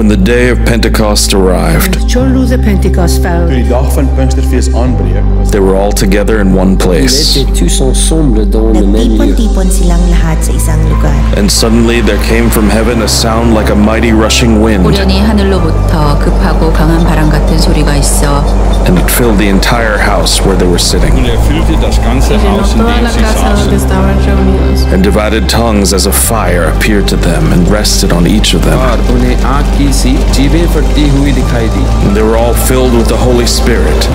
When the day of Pentecost arrived, Toen die dag van Pinksterfeest aanbreek, they were all together in one place. Ils étaient tous ensemble dans le même lieu. Nagtipon-tipon silang lahat sa isang lugar. And suddenly there came from heaven a sound like a mighty rushing wind, 우연히 하늘로부터 급하고 강한 바람 같은 소리가 있어 and it filled the entire house where they were sitting. und erfüllte das ganze Haus, in toda dem la sie casa donde saßen. estaban reunidos. And divided tongues as a fire appeared to them and rested on each of them. और उन्हें आग की सी जीभें फटती हुई दिखाई दी. And they were all filled with the Holy Spirit.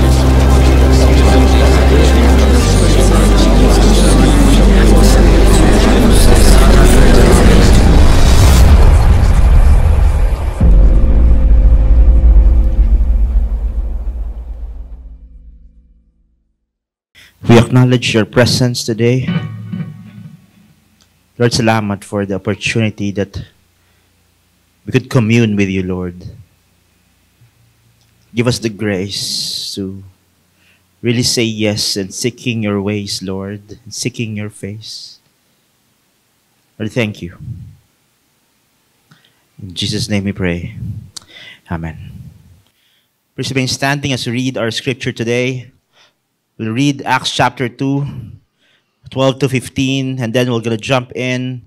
We acknowledge your presence today. Lord, salamat for the opportunity that we could commune with you, Lord. Give us the grace to really say yes and seeking your ways, Lord, and seeking your face. Lord, thank you. In Jesus' name we pray. Amen. Please remain standing as we read our scripture today. We'll read Acts chapter 2, 12 to 15, and then we're going to jump in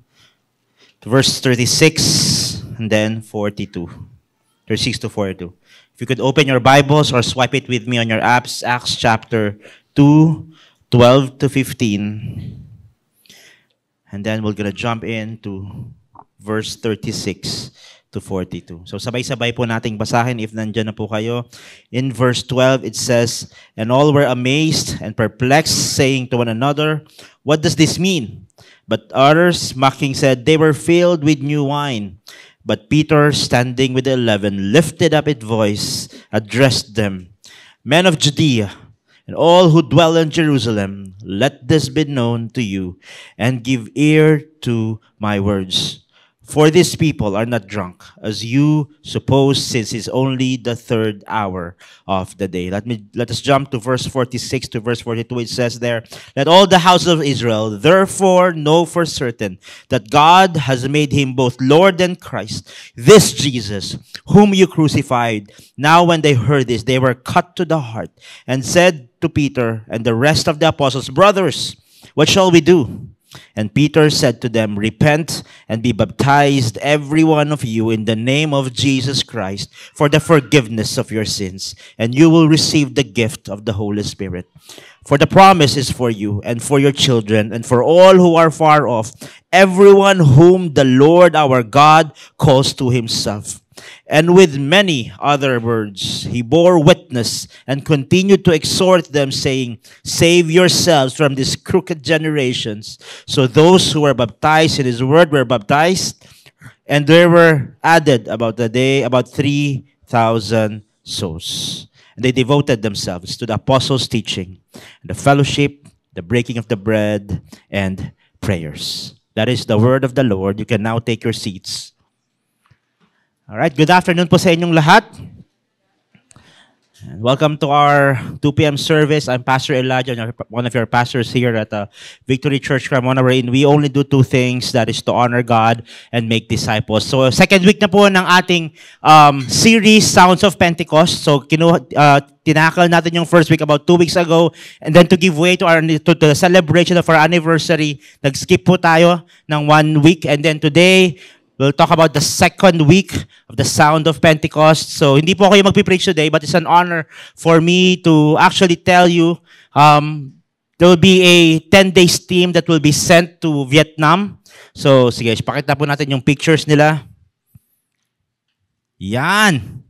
to verse 36, and then 42. 36 to 42. If you could open your Bibles or swipe it with me on your apps, Acts chapter 2, 12 to 15. And then we're going to jump into verse 36 to 42. So sabay-sabay po nating basahin if nandyan na po kayo. In verse 12, it says, "And all were amazed and perplexed, saying to one another, 'What does this mean?' But others, mocking, said, 'They were filled with new wine.' But Peter, standing with the 11, lifted up his voice, addressed them, 'Men of Judea, and all who dwell in Jerusalem, let this be known to you, and give ear to my words. For these people are not drunk, as you suppose, since it's only the third hour of the day.'" Let us jump to verse 46 to verse 42. It says there, "Let all the house of Israel therefore know for certain that God has made him both Lord and Christ, this Jesus, whom you crucified." Now when they heard this, they were cut to the heart, and said to Peter and the rest of the apostles, "Brothers, what shall we do?" And Peter said to them, "Repent and be baptized, every one of you, in the name of Jesus Christ, for the forgiveness of your sins, and you will receive the gift of the Holy Spirit. For the promise is for you and for your children and for all who are far off, everyone whom the Lord our God calls to himself." And with many other words, he bore witness and continued to exhort them, saying, "Save yourselves from these crooked generations." So those who were baptized in his word were baptized, and there were added about 3,000 souls. And they devoted themselves to the apostles' teaching, the fellowship, the breaking of the bread, and prayers. That is the word of the Lord. You can now take your seats. All right, good afternoon po sa inyong lahat. And welcome to our 2 p.m. service. I'm Pastor Elijah, one of your pastors here at Victory Church Cremona, wherein we only do two things, that is to honor God and make disciples. So second week na po ng ating series, Sounds of Pentecost. So tinakal natin yung first week about 2 weeks ago, and then to give way to the celebration of our anniversary, nag-skip po tayo ng 1 week, and then today, we'll talk about the second week of the Sound of Pentecost. So, hindi po ako yung magpipreach today, but it's an honor for me to actually tell you, there will be a 10 days team that will be sent to Vietnam. So, sige, pakita po natin yung pictures nila. Yan.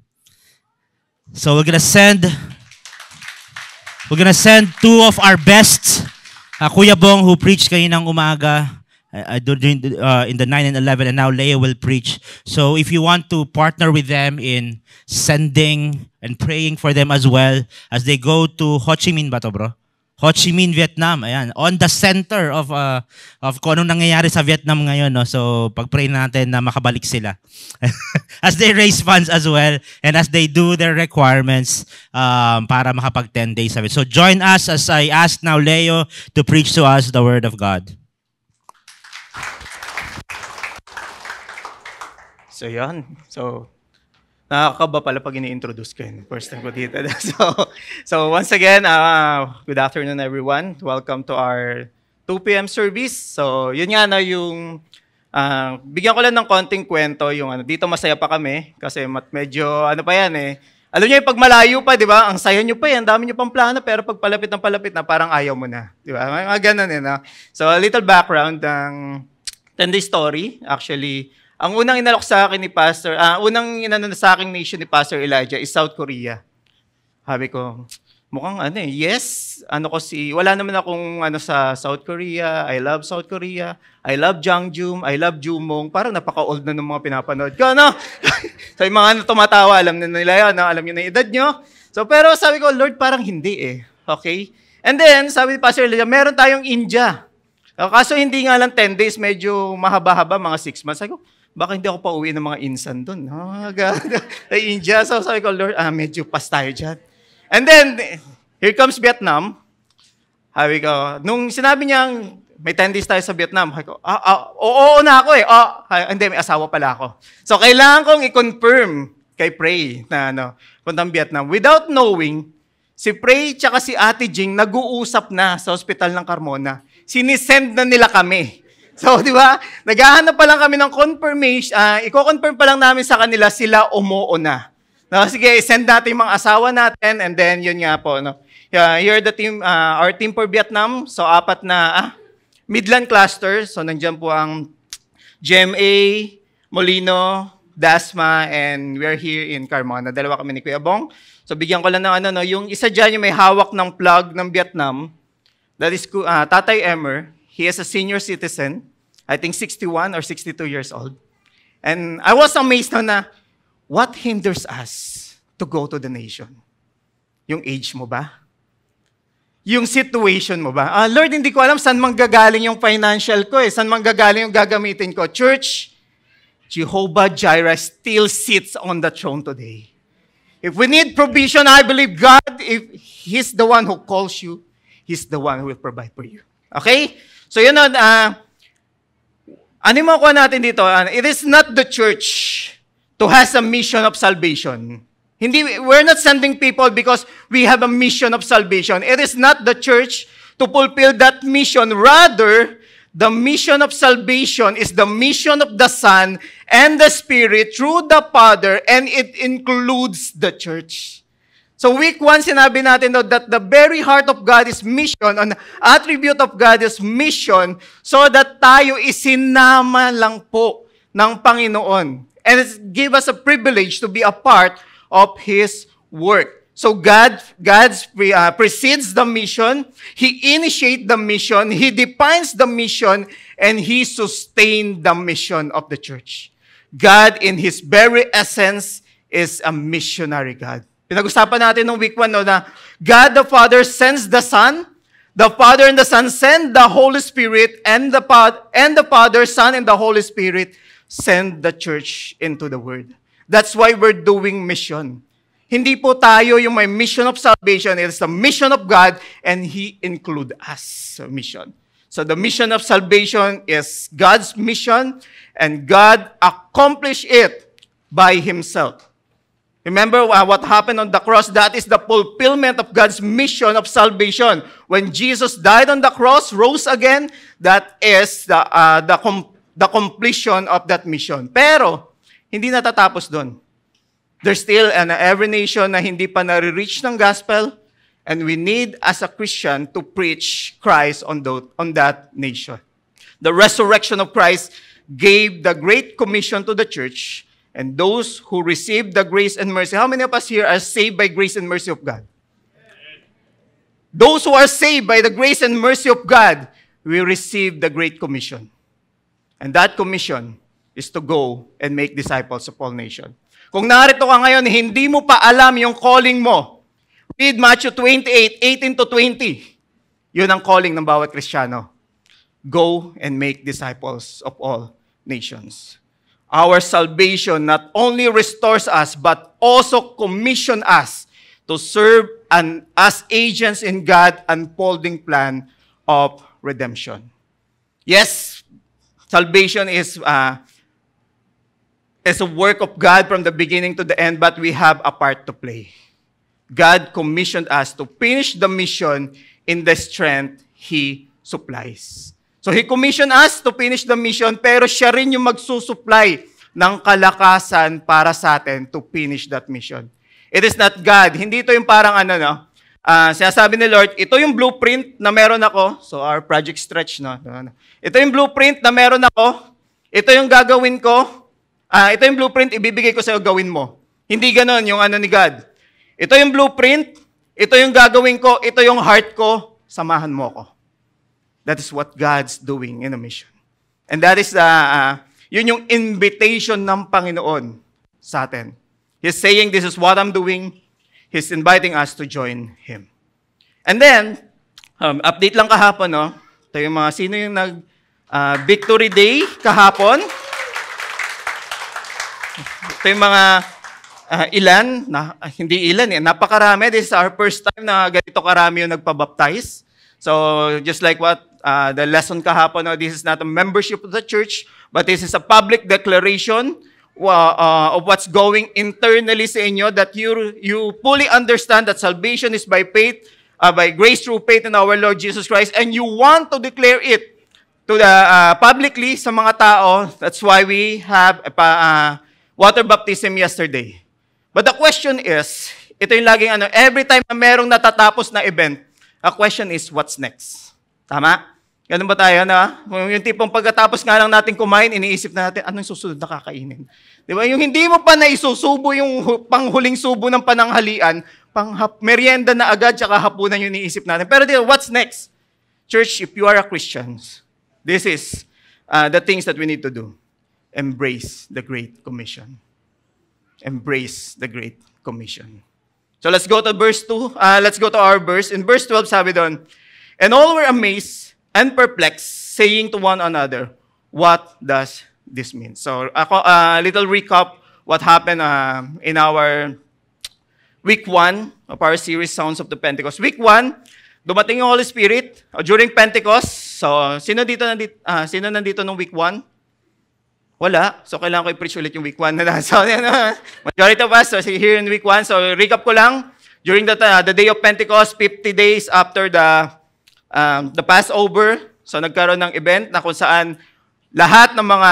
So, we're gonna send two of our best. Kuya Bong, who preached kaninang umaga, in the 9 and 11, and now Leia will preach. So if you want to partner with them in sending and praying for them as well as they go to Ho Chi Minh ba to, bro? Ho Chi Minh, Vietnam. Ayan, on the center of kung anong nangyayari sa Vietnam ngayon, no? So pag-pray natin na makabalik sila. As they raise funds as well and as they do their requirements para makapag 10 days of it. So join us as I ask now Leo to preach to us the Word of God. So yan. So Nakakaba pala pag ini-introduce ko yun. First time ko dito. So once again, good afternoon everyone. Welcome to our 2 p.m. service. So yun nga na yung, bigyan ko lang ng konting kwento. Yung dito masaya pa kami kasi medyo ano pa yan eh. Alam niyo yung pag malayo pa, di ba? Ang saya niyo pa yan, dami niyo pang plano, pero pag palapit na, parang ayaw mo na. Di ba? Mga ganun eh. No? So a little background ng 10-day story. Actually, ang unang inalok sa akin ni Pastor, unang inano sa aking nation ni Pastor Elijah is South Korea. Sabi ko, mukhang yes, wala naman akong sa South Korea, I love South Korea, I love Jangjum, I love Jumong, parang napaka-old na ng mga pinapanood ko, no? So yung mga tumatawa, alam na nila yun, no? Alam nyo na yung edad nyo. So pero sabi ko, Lord, parang hindi eh, okay? And then, sabi ni Pastor Elijah, meron tayong India. Kaso hindi nga lang 10 days, medyo mahaba-haba, mga 6 months. Sabi ko, baka hindi ako pa uwi ng mga insan doon. Ay, India. So sabi ko, Lord, medyo pas tayo dyan. And then, here comes Vietnam. Sabi ko, nung sinabi niyang may 10 days tayo sa Vietnam, sabi ko, oo na ako eh. Hindi, may asawa pala ako. So kailangan kong i-confirm kay Pray na puntang Vietnam. Without knowing, si Pray tsaka si Ate Jing nag-uusap na sa Hospital ng Carmona. Sinisend na nila kami. So, di ba? Naghahanap pa lang kami ng confirmation. Iko-confirm pa lang namin sa kanila sila umuo na. No, sige, send natin yung mga asawa natin and then yun nga po. No? Here the team, our team for Vietnam. So, 4 na Midland cluster. So, nandiyan po ang GMA, Molino, Dasma, and we're here in Carmona. 2 kami ni Kuya Bong. So, bigyan ko lang ng yung isa dyan yung may hawak ng plug ng Vietnam. That is Tatay Emmer. He is a senior citizen, I think 61 or 62 years old. And I was amazed na what hinders us to go to the nation? Yung age mo ba? Yung situation mo ba? Lord, hindi ko alam saan manggagaling yung financial ko eh. Saan manggagaling yung gagamitin ko? Church, Jehovah Jireh still sits on the throne today. If we need provision, I believe God, if He's the one who calls you, He's the one who will provide for you. Okay? So yun ano yung makuha natin dito? It is not the church to has a mission of salvation. We're not sending people because we have a mission of salvation. It is not the church to fulfill that mission. Rather, the mission of salvation is the mission of the Son and the Spirit through the Father, and it includes the church. So week 1, sinabi natin that the very heart of God is mission, an attribute of God is mission, so that tayo isinama lang po ng Panginoon. And it give us a privilege to be a part of His work. So God precedes the mission, He initiates the mission, He defines the mission, and He sustains the mission of the church. God in His very essence is a missionary God. Pinag-usapan natin nung week 1 na God the Father sends the Son, the Father and the Son send the Holy Spirit, and the Father, Son, and the Holy Spirit send the church into the world. That's why we're doing mission. Hindi po tayo yung may mission of salvation. It is the mission of God, and He include us sa mission. So the mission of salvation is God's mission, and God accomplished it by Himself. Remember what happened on the cross? That is the fulfillment of God's mission of salvation. When Jesus died on the cross, rose again, that is the completion of that mission. Pero, hindi natatapos doon. There's still every nation na hindi pa nare-reach ng gospel, and we need as a Christian to preach Christ on that nation. The resurrection of Christ gave the Great Commission to the church, and those who receive the grace and mercy. How many of us here are saved by grace and mercy of God? Those who are saved by the grace and mercy of God will receive the Great Commission. And that commission is to go and make disciples of all nations. Kung narito ka ngayon, hindi mo pa alam yung calling mo. Read Matthew 28, 18 to 20. Yun ang calling ng bawat Kristiyano. Go and make disciples of all nations. Our salvation not only restores us, but also commission us to serve as agents in God's unfolding plan of redemption. Yes, salvation is is a work of God from the beginning to the end, but we have a part to play. God commissioned us to finish the mission in the strength He supplies. So He commissioned us to finish the mission, pero siya rin yung magsusupply ng kalakasan para sa atin to finish that mission. It is not God. Hindi ito yung parang sinasabi ni Lord, ito yung blueprint na meron ako. So our project stretch, no? Ito yung blueprint na meron ako. Ito yung gagawin ko. Ito yung blueprint, ibibigay ko sa'yo, gawin mo. Hindi ganon yung ni God. Ito yung blueprint, ito yung gagawin ko, ito yung heart ko, samahan mo ako. That is what God's doing in a mission. And that is, yun yung invitation ng Panginoon sa atin. He's saying, this is what I'm doing. He's inviting us to join Him. And then, update lang kahapon, no? Ito yung mga, sino yung Victory Day kahapon? Ito yung mga hindi ilan eh. Napakarami. This is our first time na ganito karami yung nagpabaptize. So, just like what the lesson kahapon, no? This is not a membership of the church, but this is a public declaration of what's going internally sa inyo, that you fully understand that salvation is by faith, by grace through faith in our Lord Jesus Christ, and you want to declare it to the publicly sa mga tao. That's why we have water baptism yesterday. But the question is, ito yung laging every time na merong natatapos na event, the question is, what's next? Tama? Ganun ba tayo na? Yung tipong pagkatapos nga lang natin kumain, iniisip na natin, anong susunod na kakainin? Di ba? Yung hindi mo pa naisusubo yung panghuling subo ng pananghalian, merienda na agad, tsaka hapunan yung iniisip natin. Pero what's next? Church, if you are a Christian, this is the things that we need to do. Embrace the Great Commission. Embrace the Great Commission. So let's go to verse 2. Let's go to our verse. In verse 12, sabi doon, and all were amazed and perplexed, saying to one another, what does this mean? So, a little recap what happened in our week 1 of our series, Sounds of the Pentecost. Week 1, dumating yung Holy Spirit during Pentecost. So, sino nandito nung week 1? Wala. So, kailangan ko i-preach ulit yung week 1 na. So, majority of us are here in week 1. So, recap ko lang. During the day of Pentecost, 50 days after the Passover, so nagkaroon ng event na kung saan lahat ng mga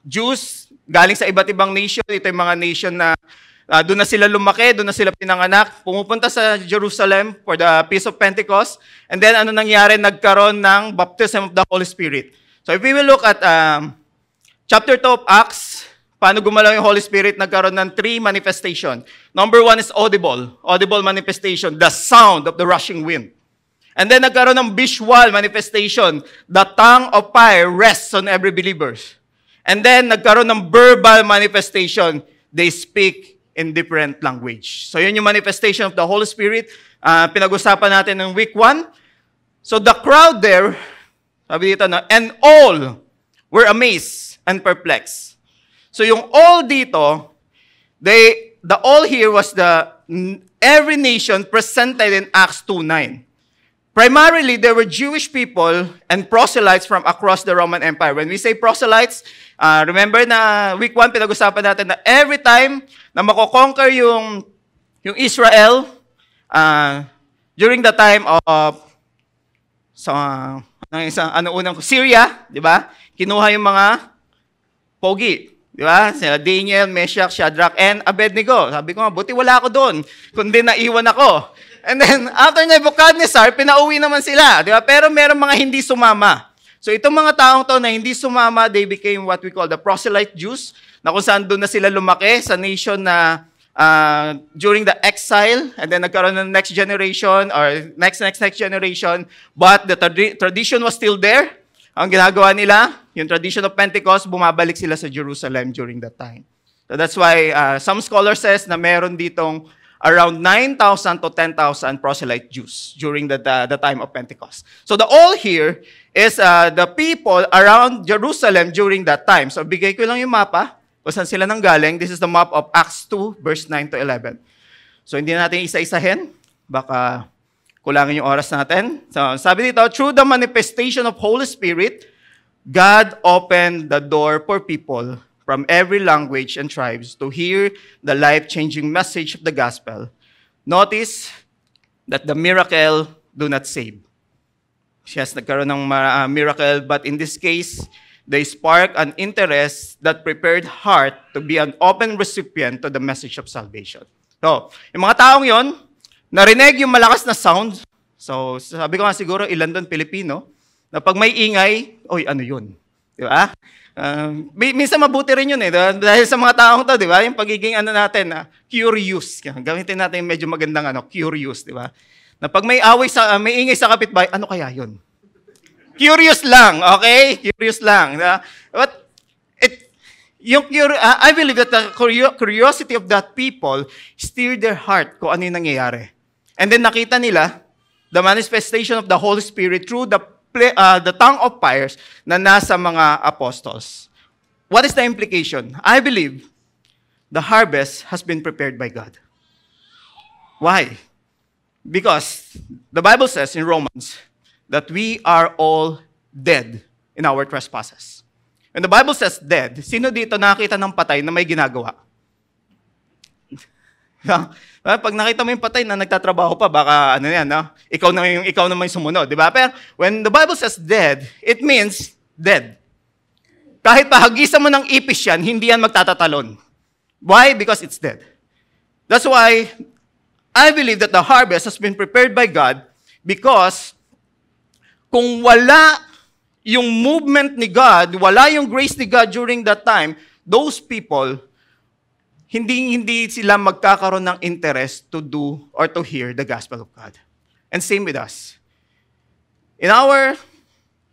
Jews galing sa iba't ibang nation, ito yung mga nation na doon na sila lumaki, doon na sila pinanganak, pumupunta sa Jerusalem for the Feast of Pentecost, and then ano nangyari? Nagkaroon ng baptism of the Holy Spirit. So if we will look at chapter 2 of Acts, paano gumalaw yung Holy Spirit, nagkaroon ng 3 manifestation. Number 1 is audible manifestation, the sound of the rushing wind. And then nagkaroon ng visual manifestation, the tongue of fire rests on every believer. And then nagkaroon ng verbal manifestation, they speak in different language. So yun yung manifestation of the Holy Spirit, pinag-usapan natin ng week 1. So the crowd there, sabi dito na, and all were amazed and perplexed. So yung all dito, the all here was every nation presented in Acts 2:9. Primarily, there were Jewish people and proselytes from across the Roman Empire. When we say proselytes, remember na week 1, pinag-usapan natin na every time na mako-conquer yung Israel, during the time of Syria, di ba? Kinuha yung mga pogi. Di ba? Sila Daniel, Meshach, Shadrach, and Abednego. Sabi ko nga, buti wala ako doon, kundi naiwan ako. And then, after Nebuchadnezzar, pinauwi naman sila. Di ba? Pero meron mga hindi sumama. So, itong mga taong to na hindi sumama, they became what we call the proselyte Jews, na kung saan doon na sila lumaki sa nation na during the exile, and then nagkaroon ng next generation, or next generation, but the tradition was still there. Ang ginagawa nila, yung tradition of Pentecost, bumabalik sila sa Jerusalem during that time. So that's why some scholars says na meron ditong around 9,000 to 10,000 proselyte Jews during the time of Pentecost. So the all here is the people around Jerusalem during that time. So bigay ko lang yung mapa kung saan sila nanggaling. This is the map of Acts 2, verse 9 to 11. So hindi natin isa-isahin. Baka kulangin yung oras natin. So sabi dito, through the manifestation of Holy Spirit, God opened the door for people from every language and tribes to hear the life-changing message of the gospel. Notice that the miracle do not save. Yes, nagkaroon ng miracle, but in this case, they spark an interest that prepared heart to be an open recipient to the message of salvation. So, yung mga taong yon, narinig yung malakas na sound. So, sabi ko nga siguro, ilan doon Pilipino, na pag may ingay, oy, ano yun? Di ba? Minsan mabuti rin yun eh. Dahil sa mga taong to, di ba? Yung pagiging natin, curious. Gamitin natin yung medyo magandang curious, di ba? Na pag may ingay sa kapitbahay, ano kaya yun? Curious lang, okay? Curious lang. But I believe that the curiosity of that people steered their heart kung ano yung nangyayari. And then nakita nila the manifestation of the Holy Spirit through the tongue of fires na nasa mga apostles. What is the implication? I believe the harvest has been prepared by God. Why? Because the Bible says in Romans that we are all dead in our trespasses. When the Bible says dead, sino dito nakita ng patay na may ginagawa? Pag nakita mo yung patay na nagtatrabaho pa, baka ikaw naman yung sumunod, di ba? Pero when the Bible says dead, it means dead. Kahit pahagisan mo ng ipis yan, hindi yan magtatatalon. Why? Because it's dead. That's why I believe that the harvest has been prepared by God because kung wala yung movement ni God, wala yung grace ni God during that time, those people, hindi sila magkakaroon ng interest to do or to hear the gospel of God. And same with us.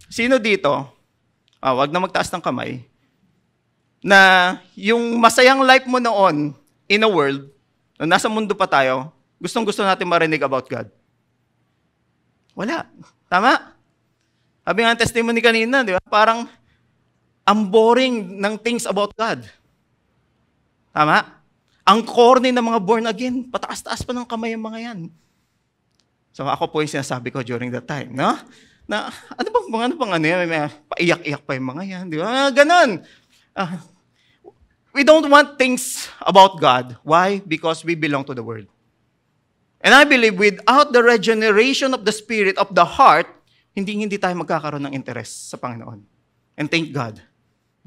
Sino dito, wag na magtaas ng kamay, na yung masayang life mo noon in a world, na nasa mundo pa tayo, gustong-gusto natin marinig about God? Wala. Tama? Sabi nga ang testimony kanina, di ba? Parang ang boring ng things about God. Tama? Ang corny ng mga born again, pataas-taas pa ng kamay ang mga yan. So ako po yung sinasabi ko during that time, no? Na ano bang may paiyak-iyak pa yung mga yan, di ba? Ganon. We don't want things about God. Why? Because we belong to the world. And I believe without the regeneration of the spirit of the heart, hindi tayo magkakaroon ng interest sa Panginoon. And thank God,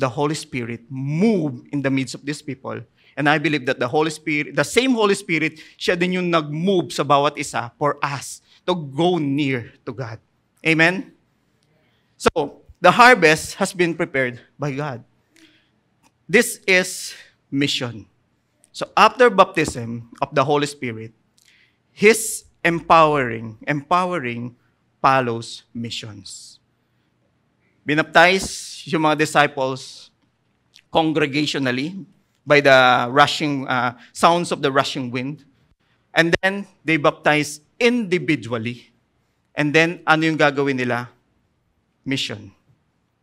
the Holy Spirit moved in the midst of these people. And I believe that the same Holy Spirit, siya din yung nag-move sa bawat isa for us to go near to God. Amen? So, the harvest has been prepared by God. This is mission. So, after baptism of the Holy Spirit, His empowering follows missions. Binaptize yung mga disciples congregationally by the rushing sounds of the rushing wind. And then, they baptize individually. And then, ano yung gagawin nila? Mission.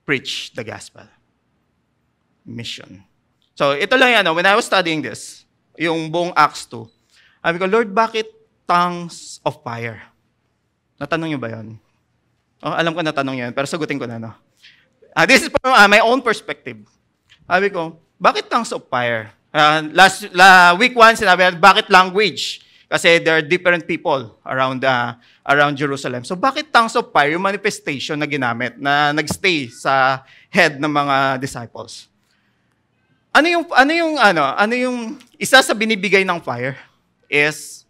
Preach the gospel. Mission. So, ito lang yan. When I was studying this, yung buong Acts 2, sabi ko, Lord, bakit tongues of fire? Natanong niyo ba yun? Alam ko natanong yan, pero sagutin ko na. This is from my own perspective. Sabi ko, bakit tongues of fire? Week 1, sinabi, bakit language? Kasi there are different people around Jerusalem. So bakit tongues of fire, yung manifestation na ginamit, na nagstay sa head ng mga disciples? Ano yung isa sa binibigay ng fire is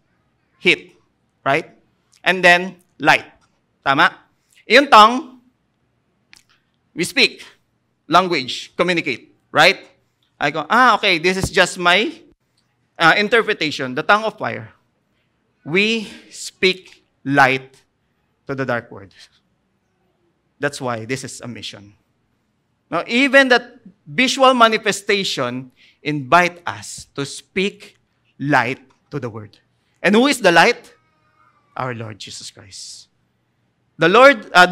heat, right? And then light. Tama? Yung tongue, we speak, language, communicate, right? I go, okay, this is just my interpretation. The tongue of fire. We speak light to the dark world. That's why this is a mission. Now, even that visual manifestation invite us to speak light to the world. And who is the light? Our Lord Jesus Christ. The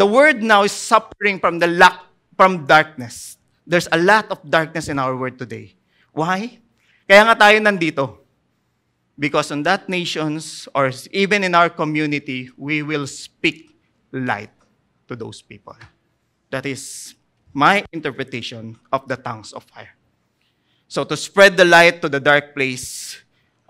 word now is suffering from darkness. There's a lot of darkness in our world today. Why? Kaya nga tayo nandito. Because on that nations, or even in our community, we will speak light to those people. That is my interpretation of the tongues of fire. So to spread the light to the dark place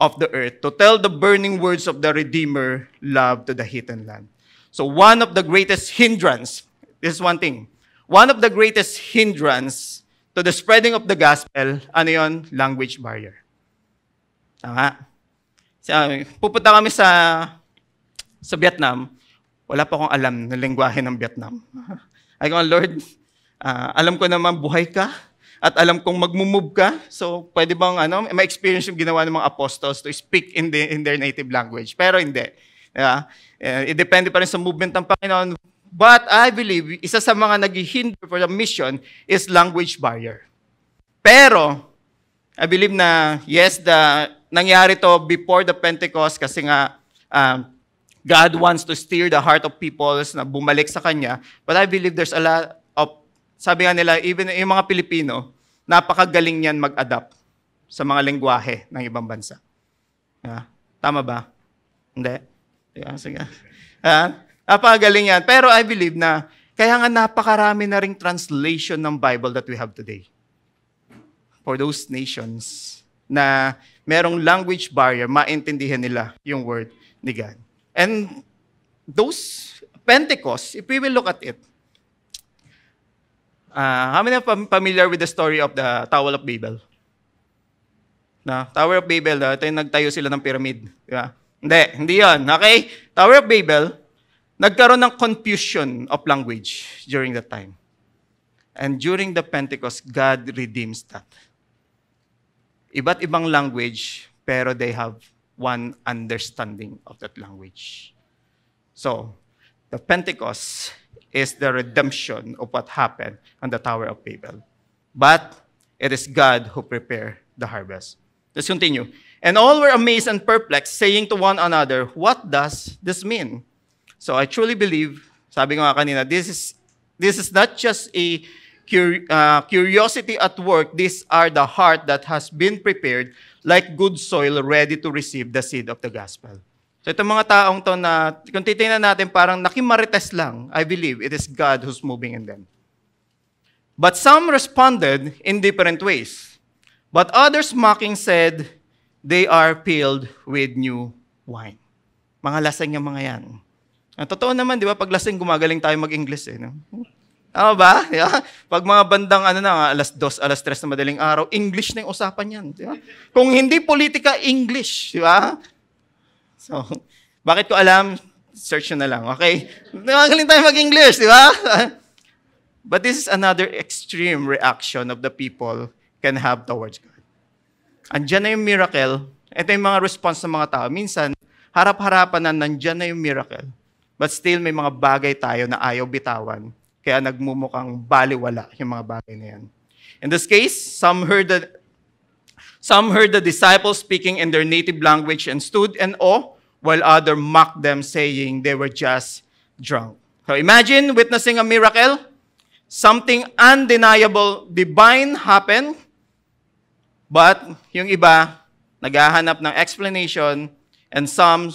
of the earth, to tell the burning words of the Redeemer love to the heathen land. So one of the greatest hindrance, this is one thing, one of the greatest hindrance to the spreading of the gospel, ano yun? Language barrier. Tama? Pupunta kami sa Vietnam, wala pa akong alam ng lengguwahe ng Vietnam. Ay ko, Lord, alam ko naman buhay ka, at alam kong magmumove ka, so pwede bang ma-experience yung ginawa ng mga apostles to speak in their native language. Pero hindi. Yeah? It depende pa rin sa movement ng Panginoon. But I believe, isa sa mga nag-hinder for the mission is language barrier. Pero, I believe na, yes, nangyari to before the Pentecost kasi nga, God wants to steer the heart of people na bumalik sa Kanya. But I believe there's a lot of, sabi nga nila, even yung mga Pilipino, napakagaling niyan mag-adapt sa mga lengguwahe ng ibang bansa. Yeah. Tama ba? Hindi? Yeah, sige. Napakagaling yan. Pero I believe na, kaya nga napakarami na ring translation ng Bible that we have today. For those nations na merong language barrier, maintindihan nila yung word ni God. And those Pentecost, if we will look at it, how many are familiar with the story of the Tower of Babel? Tower of Babel, ito yung nagtayo sila ng pyramid. Diba? Hindi yun. Okay? Tower of Babel, nagkaroon ng confusion of language during that time. And during the Pentecost, God redeems that. Iba't ibang language, pero they have one understanding of that language. So, the Pentecost is the redemption of what happened on the Tower of Babel. But it is God who prepared the harvest. Let's continue. And all were amazed and perplexed, saying to one another, what does this mean? So I truly believe, sabi ko nga kanina, this is not just a curiosity at work. These are the heart that has been prepared like good soil ready to receive the seed of the gospel. So itong mga taong to na, kung titingnan natin, parang nakimarites lang, I believe it is God who's moving in them. But some responded in different ways. But others mocking said, they are filled with new wine. Mga lasing yung mga yan. Totoo naman, di ba? Pag lasing, gumagaling tayo mag-English. No? Tama ba? Diba? Pag mga bandang alas 2, alas 3 na madaling araw, English na yung usapan yan. Diba? Kung hindi politika, English. Di ba? So, bakit ko alam? Search nyo na lang, okay? Magaling tayo mag-English, di ba? But this is another extreme reaction of the people can have towards God. Andiyan na yung miracle. Ito yung mga response ng mga tao. Minsan, harap-harapan na nandyan na yung miracle. But still, may mga bagay tayo na ayaw bitawan. Kaya nagmumukhang baliwala yung mga bagay na yan. In this case, some heard the disciples speaking in their native language and stood in awe, while others mocked them, saying they were just drunk. So imagine witnessing a miracle, something undeniable, divine happened, but yung iba, naghahanap ng explanation, and some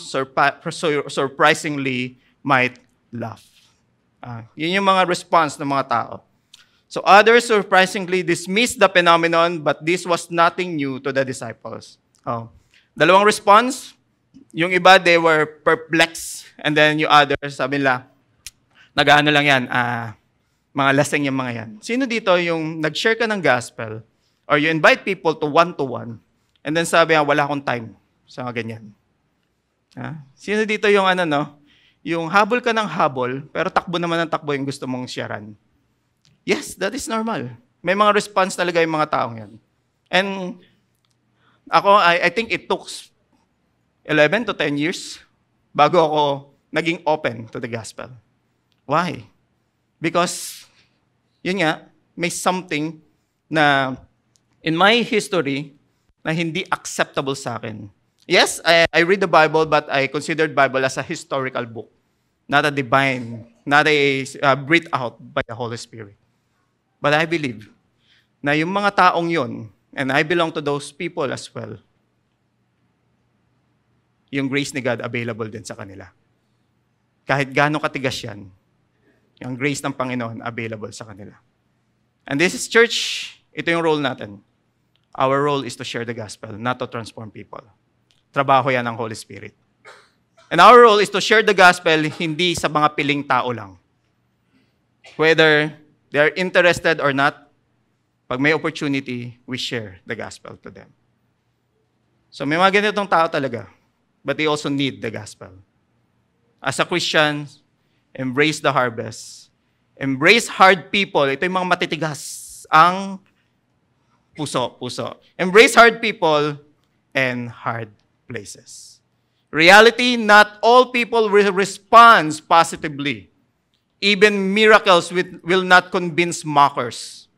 surprisingly might laugh. Yun yung mga response ng mga tao. So others surprisingly dismissed the phenomenon, but this was nothing new to the disciples. Dalawang response. Yung iba, they were perplexed. And then yung others, sabi nila, nag-ano lang yan, mga lasing yung mga yan. Sino dito yung nag-share ka ng gospel, or you invite people to one-to-one, and then sabi nga, wala akong time sa mga ganyan. Sino dito yung yung habol ka ng habol, pero takbo naman ng takbo yung gusto mong sharean? Yes, that is normal. May mga response talaga yung mga taong yan. And ako, I think it took 11 to 10 years bago ako naging open to the gospel. Why? Because, yun nga, may something na in my history na hindi acceptable sa akin. Yes, I read the Bible, but I considered Bible as a historical book, not a divine, not a breathed out by the Holy Spirit. But I believe na yung mga taong yun, and I belong to those people as well, yung grace ni God available din sa kanila. Kahit gaano katigas yan, yung grace ng Panginoon available sa kanila. And this is church, ito yung role natin. Our role is to share the gospel, not to transform people. Trabaho yan ng Holy Spirit. And our role is to share the gospel hindi sa mga piling tao lang. Whether they're interested or not, pag may opportunity, we share the gospel to them. So may mga ganitong tao talaga, but they also need the gospel. As a Christian, embrace the harvest. Embrace hard people. Ito yung mga matitigas ang puso. Embrace hard people and hard places. Reality, not all people will respond positively. Even miracles will not convince mockers.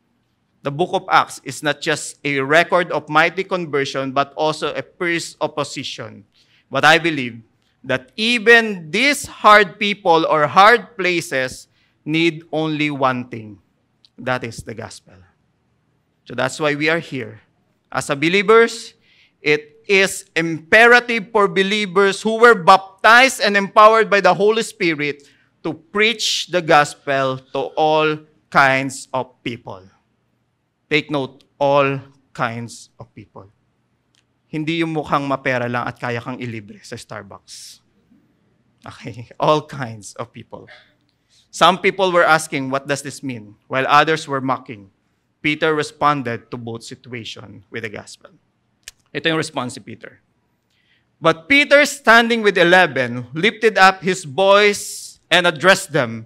The book of Acts is not just a record of mighty conversion, but also a fierce opposition. But I believe that even these hard people or hard places need only one thing. That is the gospel. So that's why we are here. As a believers, it is imperative for believers who were baptized and empowered by the Holy Spirit to preach the gospel to all kinds of people. Take note, all kinds of people. Hindi yung mukhang mapera lang at kaya kang ilibre sa Starbucks. Okay, all kinds of people. Some people were asking, what does this mean? While others were mocking. Peter responded to both situations with the gospel. Ito yung response ni Peter. But Peter, standing with 11, lifted up his voice and addressed them,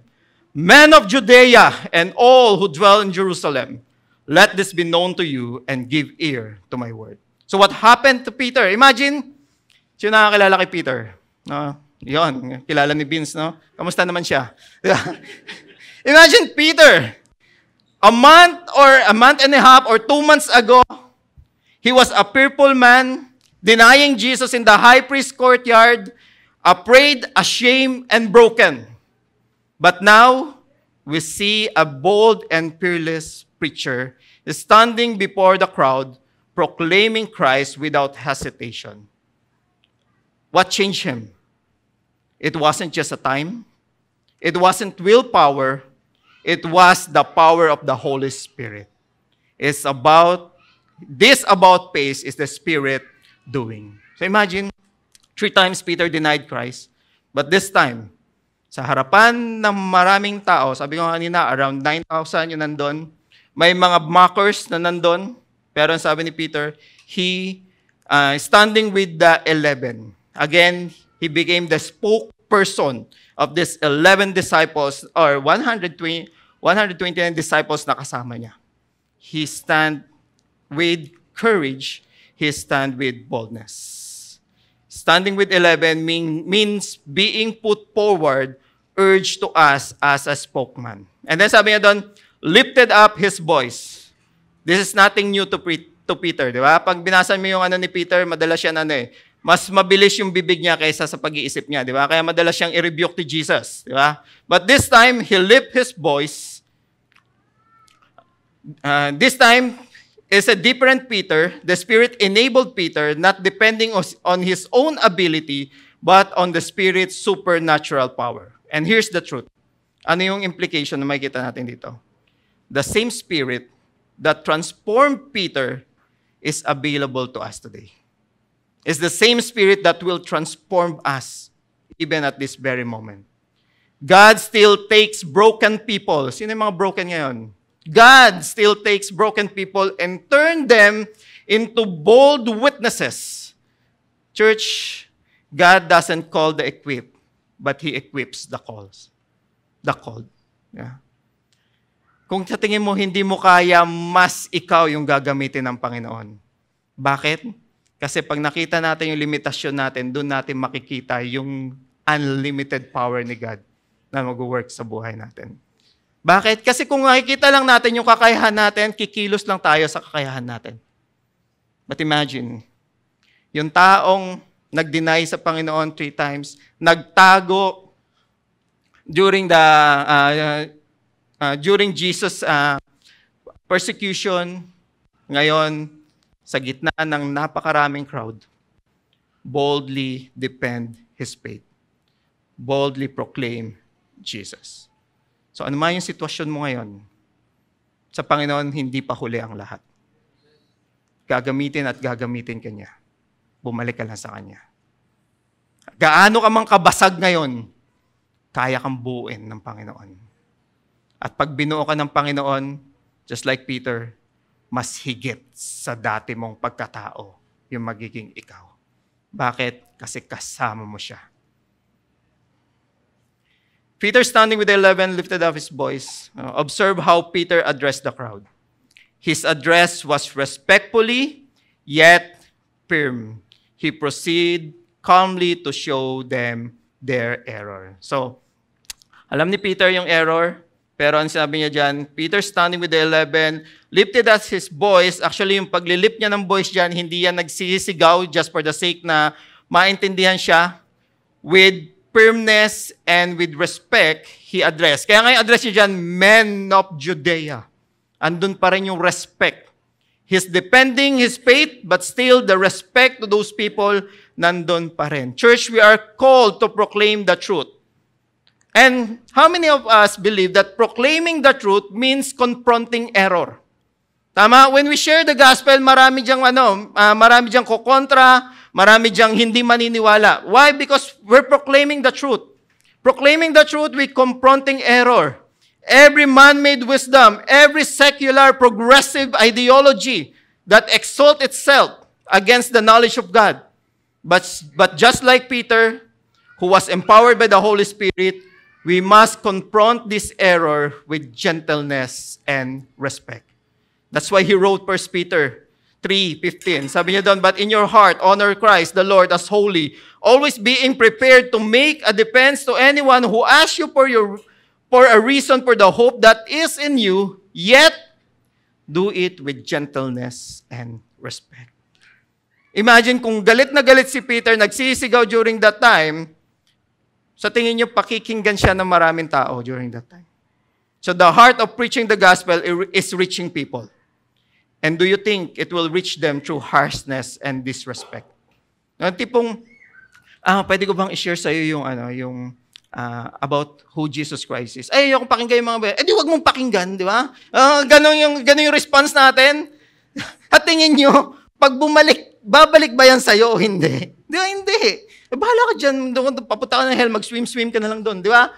Men of Judea and all who dwell in Jerusalem, let this be known to you and give ear to my word. So what happened to Peter? Imagine, sino nakakilala kay Peter? No? Yon, kilala ni Vince, no? Kamusta naman siya? Imagine Peter, a month and a half or 2 months ago, he was a fearful man, denying Jesus in the high priest's courtyard, afraid, ashamed, and broken. But now, we see a bold and fearless preacher standing before the crowd, proclaiming Christ without hesitation. What changed him? It wasn't just a time. It wasn't willpower. It was the power of the Holy Spirit. This about pace is the Spirit doing. So imagine, 3 times Peter denied Christ. But this time, sa harapan ng maraming tao, sabi ko kanina, around 9,000 yung nandun. May mga mockers na nandun. Pero sabi ni Peter, he standing with the 11. Again, he became the spokesperson of these 11 disciples or 129 disciples na kasama niya. He stand with courage. He stand with boldness. Standing with 11 means being put forward, urged to us as a spokesman. And then sabi niya doon, lifted up his voice. This is nothing new to Peter, di ba? Pag binasa mo yung ni Peter, madalas siya mas mabilis yung bibig niya kaysa sa pag-iisip niya, di ba? Kaya madalas siyang i-rebuke to Jesus, di ba? But this time, he lifted his voice. This time is a different Peter. The Spirit enabled Peter, not depending on his own ability, but on the Spirit's supernatural power. And here's the truth. Ano yung implication na makikita natin dito? The same Spirit that transformed Peter is available to us today. It's the same Spirit that will transform us even at this very moment. God still takes broken people. Sino yung mga broken ngayon? God still takes broken people and turn them into bold witnesses. Church, God doesn't call the equipped, but He equips the called. Yeah. Kung sa tingin mo hindi mo kaya, mas ikaw yung gagamitin ng Panginoon. Bakit? Kasi pag nakita natin yung limitasyon natin, doon natin makikita yung unlimited power ni God na mag-work sa buhay natin. Bakit? Kasi kung nakikita lang natin yung kakayahan natin, kikilos lang tayo sa kakayahan natin. But imagine, yung taong nag-deny sa Panginoon 3 times, nagtago during Jesus' persecution, ngayon, sa gitna ng napakaraming crowd, boldly defend his faith. Boldly proclaim Jesus. So ano man yung sitwasyon mo ngayon, sa Panginoon, hindi pa huli ang lahat. gagamitin at gagamitin ka niya. Bumalik ka lang sa Kanya. Gaano ka mang kabasag ngayon, kaya kang buuin ng Panginoon. At pag binuo ka ng Panginoon, just like Peter, mas higit sa dati mong pagkatao yung magiging ikaw. Bakit? Kasi kasama mo siya. Peter, standing with the 11, lifted up his voice. Observe how Peter addressed the crowd. His address was respectfully, yet firm. He proceeded calmly to show them their error. So, alam ni Peter yung error, pero ang sabi niya dyan, Peter standing with the 11, lifted up his voice. Actually, yung paglilip niya ng voice dyan, hindi yan nagsisigaw just for the sake na maintindihan siya. With firmness and with respect, he addressed. Kaya nga yung address niya dyan, men of Judea. Andun pa rin yung respect. He's defending his faith, but still the respect to those people, nandun pa rin. Church, we are called to proclaim the truth. And how many of us believe that proclaiming the truth means confronting error? Tama? When we share the gospel, marami diyang kukontra, marami diyang hindi maniniwala. Why? Because we're proclaiming the truth. Proclaiming the truth, we're confronting error. Every man-made wisdom, every secular progressive ideology that exalt itself against the knowledge of God. But just like Peter, who was empowered by the Holy Spirit, we must confront this error with gentleness and respect. That's why he wrote 1 Peter 3:15. Sabi niya doon, but in your heart, honor Christ, the Lord, as holy, always being prepared to make a defense to anyone who asks you for a reason for the hope that is in you, yet do it with gentleness and respect. Imagine kung galit na galit si Peter, nagsisigaw during that time, sa tingin niyo, pakikinggan siya ng maraming tao during that time. So the heart of preaching the gospel is reaching people. And do you think it will reach them through harshness and disrespect? Tipong, pwede ko bang i-share sa iyo yung about who Jesus Christ is? Ay, ayokong pakinggan yung mga di wag mong pakinggan, di ba? Ganun yung response natin. At tingin nyo, pag babalik ba yan sa'yo o hindi? Di ba? Hindi. Bahala ka dyan, papunta ka ng hell, mag-swim ka na lang doon, di ba?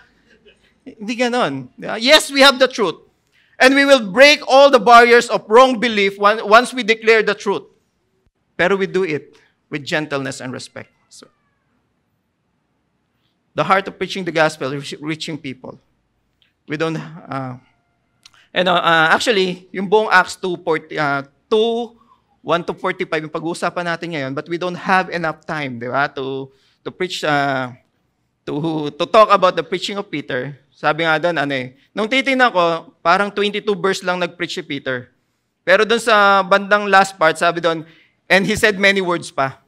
Hindi ganon. Yes, we have the truth. And we will break all the barriers of wrong belief once we declare the truth. Pero we do it with gentleness and respect. So, the heart of preaching the gospel, reaching people. We don't, actually, yung buong Acts 2:1 to 45, yung pag-uusapan natin ngayon, but we don't have enough time, di ba, to preach, to talk about the preaching of Peter. Sabi nga doon, nung titingnan ko, parang 22 verse lang nag-preach si Peter. Pero doon sa bandang last part, sabi doon, and he said many words pa.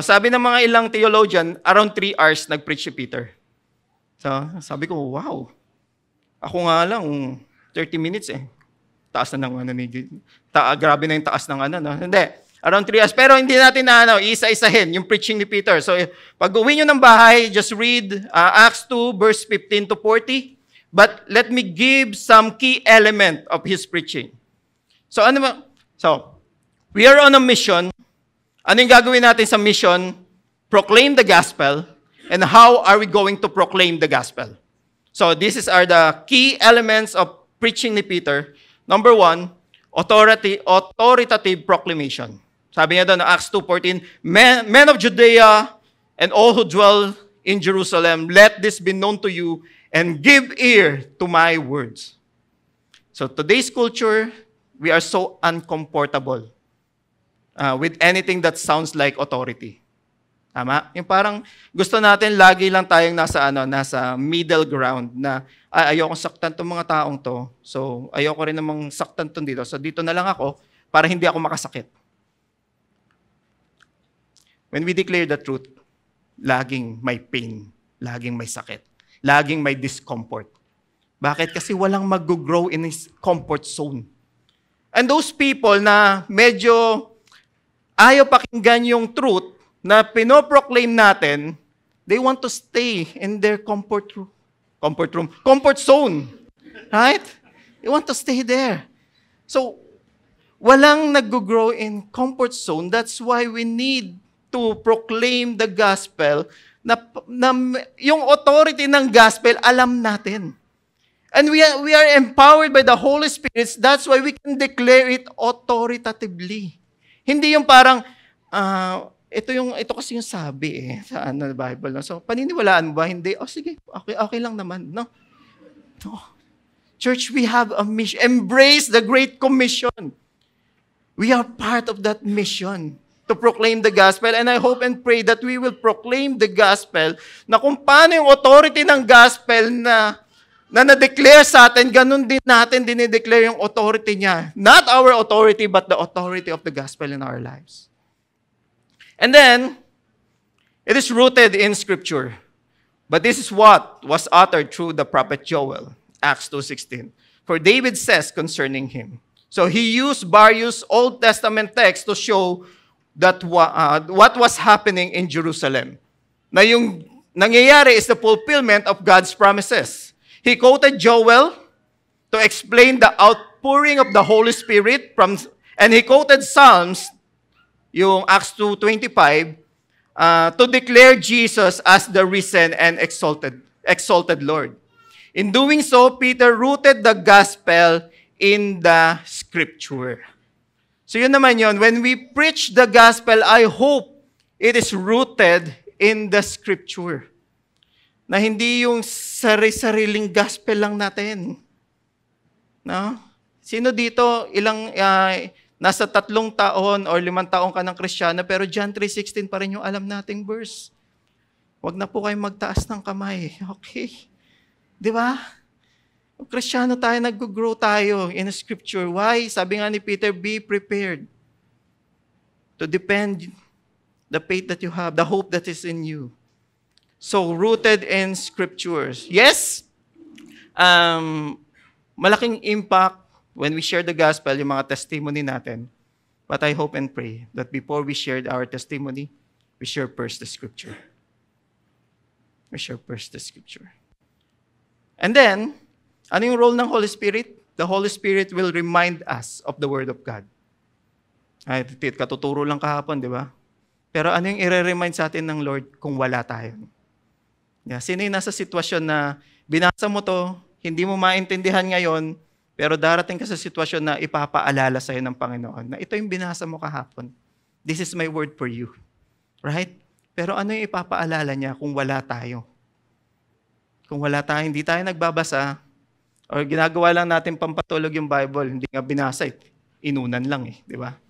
Sabi ng mga ilang theologian, around 3 hours nag-preach si Peter. So, sabi ko, wow. Ako nga lang, 30 minutes Taas na ng grabe na yung taas ng no? Hindi. Around 3 hours. Pero hindi natin isa-isahin yung preaching ni Peter. So, pag uwi nyo ng bahay, just read Acts 2, verse 15 to 40. But let me give some key element of his preaching. So, So, we are on a mission. Ano yung gagawin natin sa mission? Proclaim the gospel. And how are we going to proclaim the gospel? So, these are the key elements of preaching ni Peter. Number 1, authoritative proclamation. Sabi niya doon, Acts 2:14, men of Judea and all who dwell in Jerusalem, let this be known to you and give ear to my words. So today's culture, we are so uncomfortable with anything that sounds like authority. Tama? Yung parang gusto natin lagi lang tayong nasa middle ground na ayokong saktan tong mga taong to. So ayoko rin namang saktan tong dito. So dito na lang ako para hindi ako makasakit. When we declare the truth, laging may pain, laging may sakit, laging may discomfort. Bakit? Kasi walang mag-grow in his comfort zone. And those people na medyo ayaw pakinggan yung truth na pinoproclaim natin, they want to stay in their comfort zone. Right? They want to stay there. So, Walang nag-grow in comfort zone. That's why we need to proclaim the gospel na yung authority ng gospel, alam natin. And we are empowered by the Holy Spirit. That's why we can declare it authoritatively. Hindi yung parang, ito kasi yung sabi sa Bible. No? So, paniniwalaan mo ba? Hindi. Sige, okay lang naman. No? Church, we have a mission. Embrace the Great Commission. We are part of that mission to proclaim the gospel. And I hope and pray that we will proclaim the gospel na kung paano yung authority ng gospel na na-declare sa atin, ganun din natin dinideclare yung authority niya. Not our authority, but the authority of the gospel in our lives. And then, it is rooted in Scripture. But this is what was uttered through the prophet Joel, Acts 2:16. For David says concerning him. So he used various Old Testament texts to show that what was happening in Jerusalem. Na yung nangyayari is the fulfillment of God's promises. He quoted Joel to explain the outpouring of the Holy Spirit and he quoted Psalms, yung Acts 2:25, to declare Jesus as the risen and exalted Lord. In doing so, Peter rooted the gospel in the Scripture. So yun naman yun. When we preach the gospel, I hope it is rooted in the Scripture. Na hindi yung sariling gospel lang natin. No? Sino dito, nasa 3 taon or 5 taon ka ng Kristiyano, pero John 3:16 pa rin yung alam nating verse. Huwag na po kayong magtaas ng kamay. Okay. Di ba? Kristiyano tayo, nag-grow tayo in Scripture. Why? Sabi nga ni Peter, be prepared to depend the faith that you have, the hope that is in you. So, rooted in Scriptures. Yes, malaking impact when we share the gospel, yung mga testimony natin. But I hope and pray that before we share our testimony, we share first the Scripture. We share first the Scripture. And then, ano yung role ng Holy Spirit? The Holy Spirit will remind us of the Word of God. Ay, katuturo lang kahapon, di ba? Pero ano yung i-remind sa atin ng Lord kung wala tayo? Yeah, sino yung nasa sitwasyon na binasa mo to, hindi mo maintindihan ngayon, pero darating ka sa sitwasyon na ipapaalala sa'yo ng Panginoon na ito yung binasa mo kahapon. This is my word for you. Right? Pero ano yung ipapaalala niya kung wala tayo? Kung wala tayo, hindi tayo nagbabasa, or ginagawa lang natin pampatulog yung Bible, hindi nga binasa, inunan lang di ba?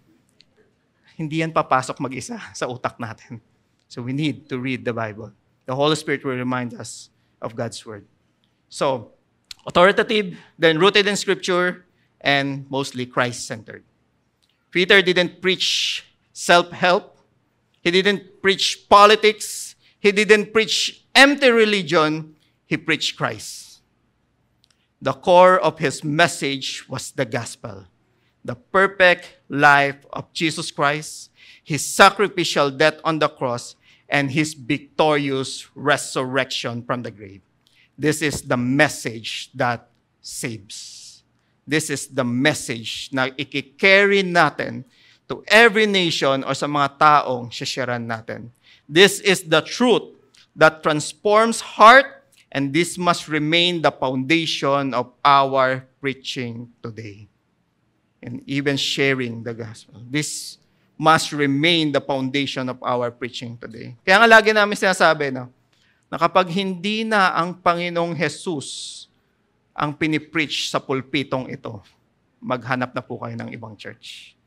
Hindi yan papasok mag-isa sa utak natin. So we need to read the Bible. The Holy Spirit will remind us of God's Word. So, authoritative, then rooted in Scripture, and mostly Christ-centered. Peter didn't preach self-help. He didn't preach politics. He didn't preach empty religion. He preached Christ. The core of his message was the gospel. The perfect life of Jesus Christ, his sacrificial death on the cross, and his victorious resurrection from the grave. This is the message that saves. This is the message na i-carry natin to every nation o sa mga taong sisharan natin. This is the truth that transforms heart, and this must remain the foundation of our preaching today. And even sharing the gospel. This must remain the foundation of our preaching today. Kaya nga lagi namin sinasabi, na kapag hindi na ang Panginoong Jesus ang pinipreach sa pulpitong ito, maghanap na po kayo ng ibang church.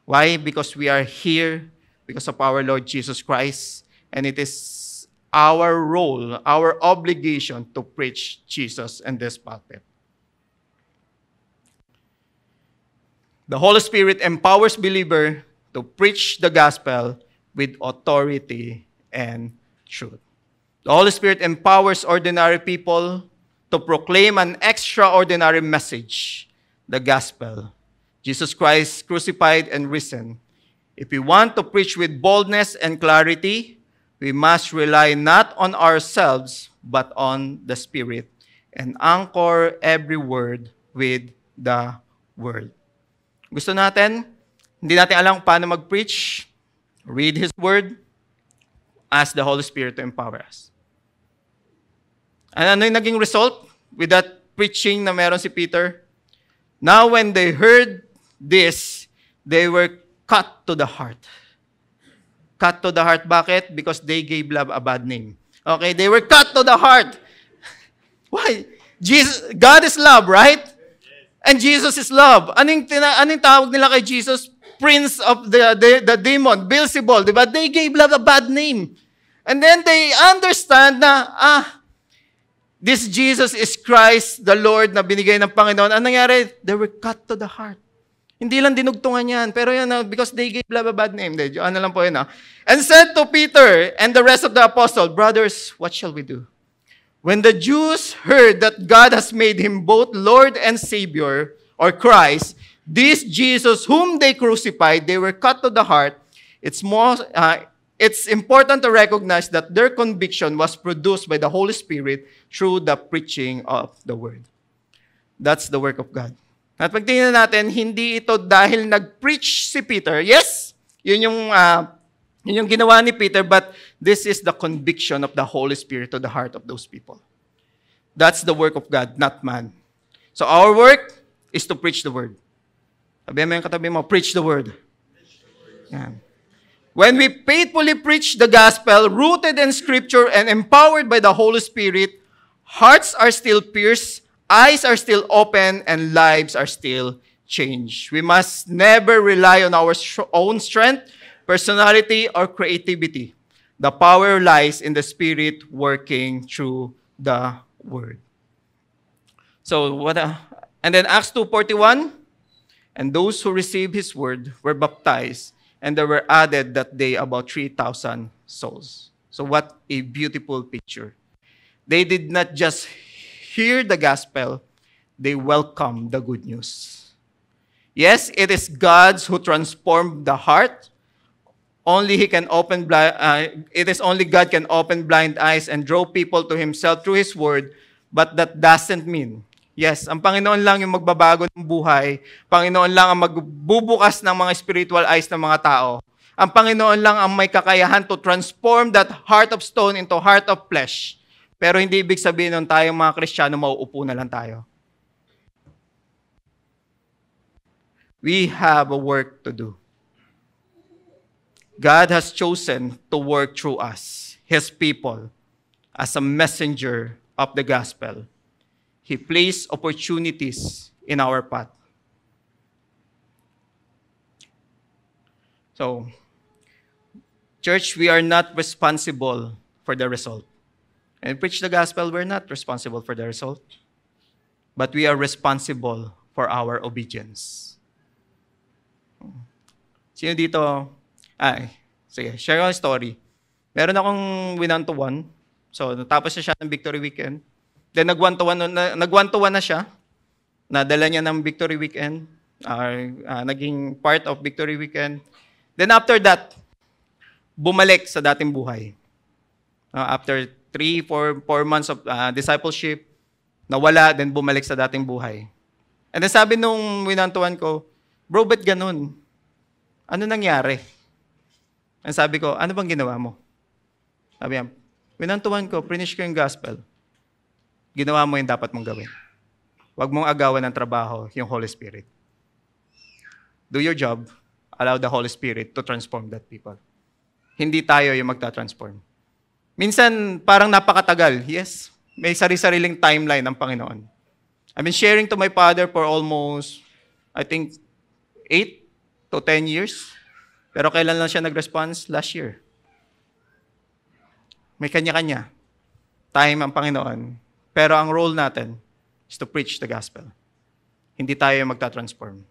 Why? Because we are here because of our Lord Jesus Christ, and it is our role, our obligation to preach Jesus in this pulpit. The Holy Spirit empowers believer to preach the gospel with authority and truth. The Holy Spirit empowers ordinary people to proclaim an extraordinary message, the gospel. Jesus Christ crucified and risen. If we want to preach with boldness and clarity, we must rely not on ourselves, but on the Spirit, and anchor every word with the Word. Gusto natin, hindi natin alam paano mag-preach, read His Word, ask the Holy Spirit to empower us. Ano yung naging result with that preaching na meron si Peter? Now when they heard this, they were cut to the heart. Cut to the heart. Bakit? Because they gave love a bad name. Okay, they were cut to the heart. Why? God is love, right? And Jesus is love. Anong tawag nila kay Jesus? Prince of the demon, Beelzebul, di ba? They gave love a bad name. And then they understand na, this Jesus is Christ, the Lord, na binigay ng Panginoon. Anong nangyari? They were cut to the heart. Hindi lang dinugtungan yan, pero yan, because they gave love a bad name. Ano lang po yun, And said to Peter and the rest of the apostles, brothers, what shall we do? When the Jews heard that God has made him both Lord and Savior, or Christ, this Jesus whom they crucified, they were cut to the heart. It's important to recognize that their conviction was produced by the Holy Spirit through the preaching of the Word. That's the work of God. At pagtingnan natin, hindi ito dahil nag-preach si Peter. Yes, yun yung ginawa ni Peter, but this is the conviction of the Holy Spirit to the heart of those people. That's the work of God, not man. So our work is to preach the Word. Sabihin mo yung katabi mo, preach the Word. Yan. When we faithfully preach the gospel, rooted in Scripture and empowered by the Holy Spirit, hearts are still pierced, eyes are still open, and lives are still changed. We must never rely on our own strength, personality, or creativity. The power lies in the Spirit working through the Word. So, and then Acts 2:41, and those who received His Word were baptized, and there were added that day about 3,000 souls. So what a beautiful picture. They did not just hear the gospel, they welcomed the good news. Yes, it is God who transformed the heart. It is only God can open blind eyes and draw people to Himself through His Word, but that doesn't mean, yes, ang Panginoon lang yung magbabago ng buhay. Panginoon lang ang magbubukas ng mga spiritual eyes ng mga tao. Ang Panginoon lang ang may kakayahan to transform that heart of stone into heart of flesh. Pero hindi ibig sabihin nun tayong mga Kristiyano mauupo na lang tayo. We have a work to do. God has chosen to work through us, His people, as a messenger of the gospel. He placed opportunities in our path. So, church, we are not responsible for the result. And preach the gospel, we're not responsible for the result. But we are responsible for our obedience. Sino dito? Sige, share ko ang story. Meron akong one-to-one. So, natapos na siya ng Victory Weekend. Then, nag-one-to-one na siya. Nadala niya ng Victory Weekend. Naging part of Victory Weekend. Then, after that, bumalik sa dating buhay. After 3-4 months of discipleship, nawala, then bumalik sa dating buhay. And then sabi nung one-to-one ko, bro, ba't ganun? Ano nangyari? And sabi ko, ano bang ginawa mo? Sabi niya, one-to-one ko, finish ko yung gospel. Ginawa mo yung dapat mong gawin. Huwag mong agawan ng trabaho yung Holy Spirit. Do your job, allow the Holy Spirit to transform that people. Hindi tayo yung magta-transform. Minsan, parang napakatagal. Yes, may sari-sariling timeline ng Panginoon. I've been sharing to my father for almost, I think, 8 to 10 years. Pero kailan lang siya nag-response? Last year. May kanya-kanya. Time ang Panginoon. Pero ang role natin is to preach the gospel. Hindi tayo yung magta-transform.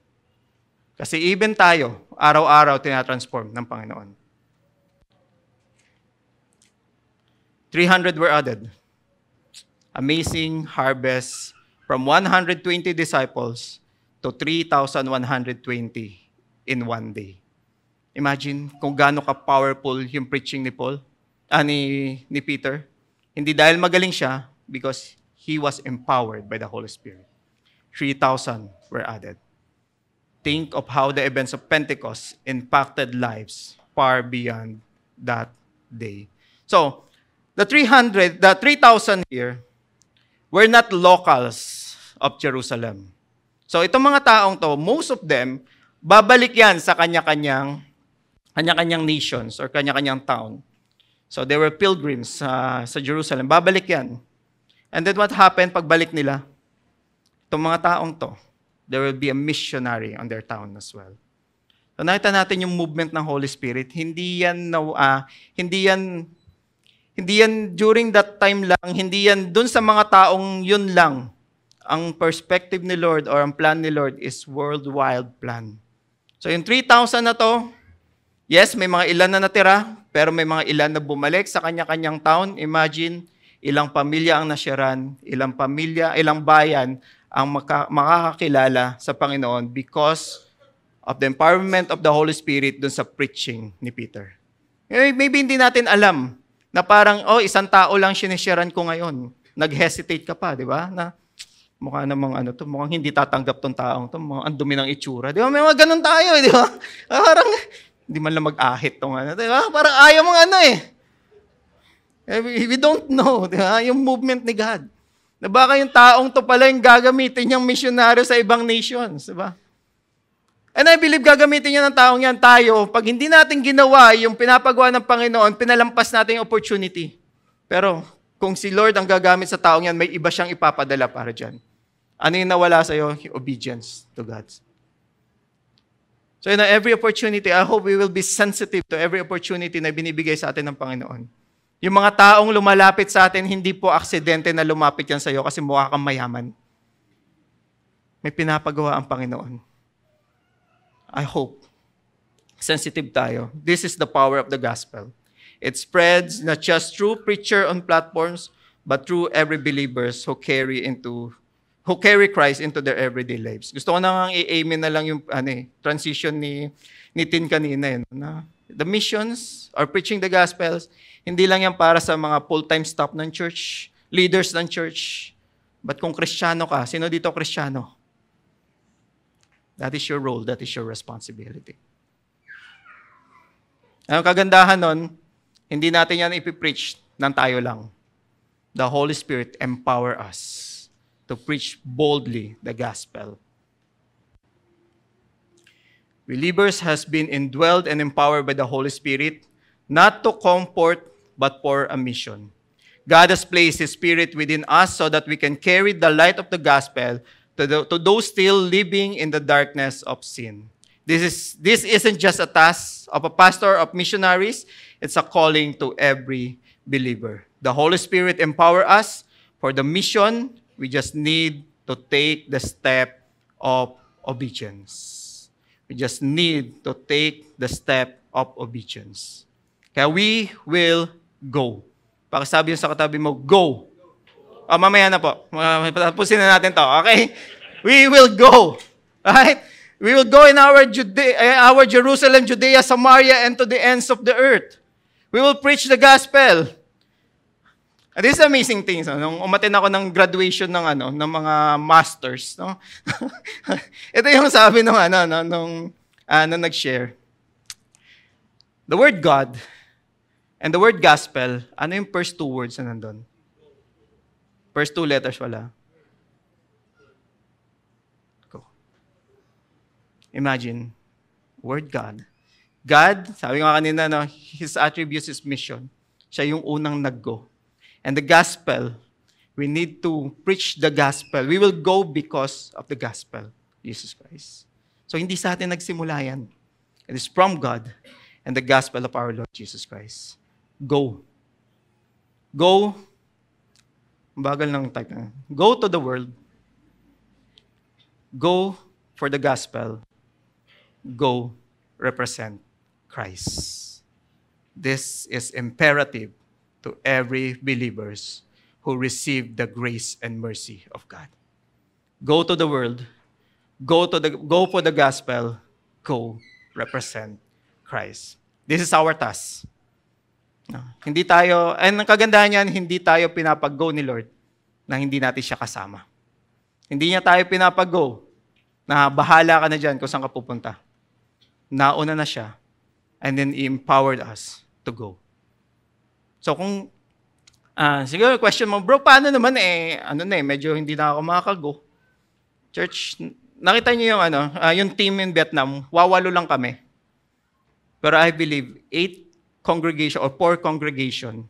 Kasi even tayo, araw-araw tinatransform ng Panginoon. 300 were added. Amazing harvest from 120 disciples to 3,120 in one day. Imagine kung gaano ka-powerful yung preaching ni ni Peter. Hindi dahil magaling siya, because he was empowered by the Holy Spirit. 3,000 were added. think of how the events of Pentecost impacted lives far beyond that day. So, the 3,000 here were not locals of Jerusalem. So, itong mga taong to, most of them, babalik yan sa kanya-kanyang nations or kanya-kanyang town. So, they were pilgrims sa Jerusalem. Babalik yan. And then what happened pagbalik nila? Itong mga taong to, there will be a missionary on their town as well. So, nakita natin yung movement ng Holy Spirit. Hindi yan during that time lang, hindi yan dun sa mga taong yun lang. Ang perspective ni Lord or ang plan ni Lord is worldwide plan. So, yung 3,000 na to, yes, may mga ilan na natira, pero may mga ilan na bumalik sa kanya-kanyang town. Imagine, ilang pamilya ang nasyaran, ilang bayan ang makakakilala sa Panginoon because of the empowerment of the Holy Spirit dun sa preaching ni Peter. Maybe hindi natin alam na parang, isang tao lang sinisharan ko ngayon. Nag-hesitate ka pa, di ba? Na mukha namang mukhang hindi tatanggap tong taong to, ang dumi ng itsura. Di ba? May mga ganun tayo, di ba? Parang, hindi man lang mag-ahit tong di ba? Parang ayaw mong We don't know, di ba? Yung movement ni God. Na baka yung taong to pala yung gagamitin niyang misyonaryo sa ibang nations, di ba? And I believe gagamitin niya ng taong yan tayo. Pag hindi natin ginawa yung pinapagawa ng Panginoon, pinalampas natin yung opportunity. Pero kung si Lord ang gagamit sa taong yan, may iba siyang ipapadala para dyan. Ano yung nawala sa'yo? Obedience to God. So every opportunity, I hope we will be sensitive to every opportunity na binibigay sa atin ng Panginoon. Yung mga taong lumalapit sa atin, hindi po aksidente na lumapit yan sa'yo kasi mukha kang mayaman. May pinapagawa ang Panginoon. I hope. Sensitive tayo. This is the power of the gospel. It spreads not just through preacher on platforms, but through every believers who carry Christ into their everyday lives. Gusto ko nang i-amen na lang yung transition ni Tin kanina. Na the missions or preaching the gospels, hindi lang yan para sa mga full-time staff ng church, leaders ng church. But kung Kristiyano ka, sino dito Kristiyano? That is your role, that is your responsibility. Ang kagandahan nun, hindi natin yan ipipreach ng tayo lang. The Holy Spirit empower us to preach boldly the gospel. Believers has been indwelled and empowered by the Holy Spirit, not to comfort, but for a mission. God has placed His Spirit within us so that we can carry the light of the gospel to those still living in the darkness of sin. This isn't just a task of a pastor of missionaries, it's a calling to every believer. The Holy Spirit empower us for the mission. We just need to take the step of obedience. We just need to take the step of obedience. Kaya we will go. Pakisabi sa katabi mo, go. Mamaya na po. Tapusin na natin to. Okay? We will go. Right? We will go in our Jerusalem, Judea, Samaria, and to the ends of the earth. We will preach the gospel. And this is amazing things. Nung umattend ako ng graduation ng mga masters, no? Ito yung sabi nung nag-share. The word God and the word gospel, ano yung first two words na nandun? First two letters wala. Go. Imagine, word God. God, sabi ko kanina, His attributes is mission. Siya yung unang nag-go. And the gospel, we need to preach the gospel. We will go because of the gospel, Jesus Christ. So hindi sa atin nagsimula yan. It is from God and the gospel of our Lord Jesus Christ. Go. Go. Bagal ng type na. Go to the world. Go for the gospel. Go represent Christ. This is imperative to every believers who receive the grace and mercy of God. Go to the world. Go for the gospel. Go represent Christ. This is our task. Hindi tayo, ang kagandahan niyan, hindi tayo pinapag-go ni Lord na hindi natin siya kasama. Hindi niya tayo pinapag-go na bahala ka na dyan kung saan ka pupunta. Nauna na siya, and then He empowered us to go. So kung, siguro question mo, bro, paano naman medyo hindi na ako makakago. Church, nakita niyo yung yung team in Vietnam, wawalo lang kami. Pero I believe 8 congregation or 4 congregation,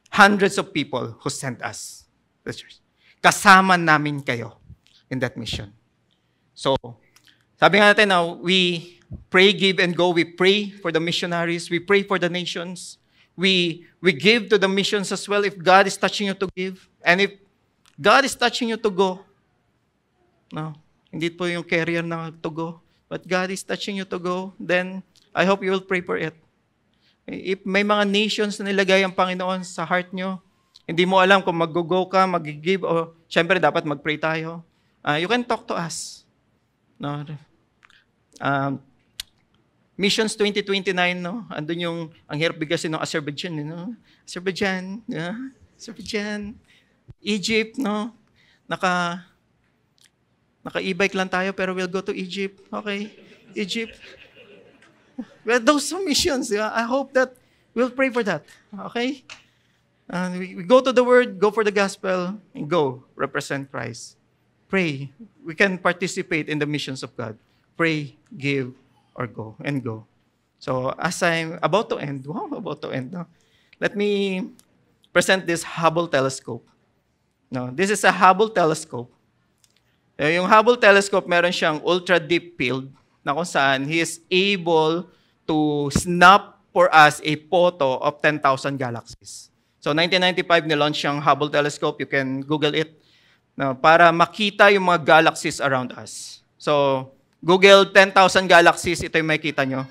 hundreds of people who sent us. The church. Kasama namin kayo in that mission. So, sabi nga natin now, we pray, give, and go. We pray for the missionaries. We pray for the nations. We give to the missions as well if God is touching you to give. And if God is touching you to go, no, hindi po yung career na to go, but God is touching you to go, then I hope you will pray for it. If may mga nations na nilagay ang Panginoon sa heart nyo, hindi mo alam kung mag-go ka, mag-give, o syempre dapat mag-pray tayo. You can talk to us. No? Missions 2029, no? Andun yung, ang hirap bigkasin ng Azerbaijan, no? Azerbaijan, Egypt, no? Naka-e-bike lang tayo, pero we'll go to Egypt. Okay? Egypt. Well, those are missions. I hope that we'll pray for that. Okay? We go to the Word, go for the gospel, and go represent Christ. Pray. We can participate in the missions of God. Pray, give, or go, and go. So, as I'm about to end, no? Let me present this Hubble telescope. No, this is a Hubble telescope. Yung Hubble telescope, meron siyang ultra-deep field na kung saan he is able to snap for us a photo of 10,000 galaxies. So, 1995, nilaunch yung Hubble telescope. You can Google it. No, para makita yung mga galaxies around us. So, Google 10,000 galaxies, ito yung makikita nyo.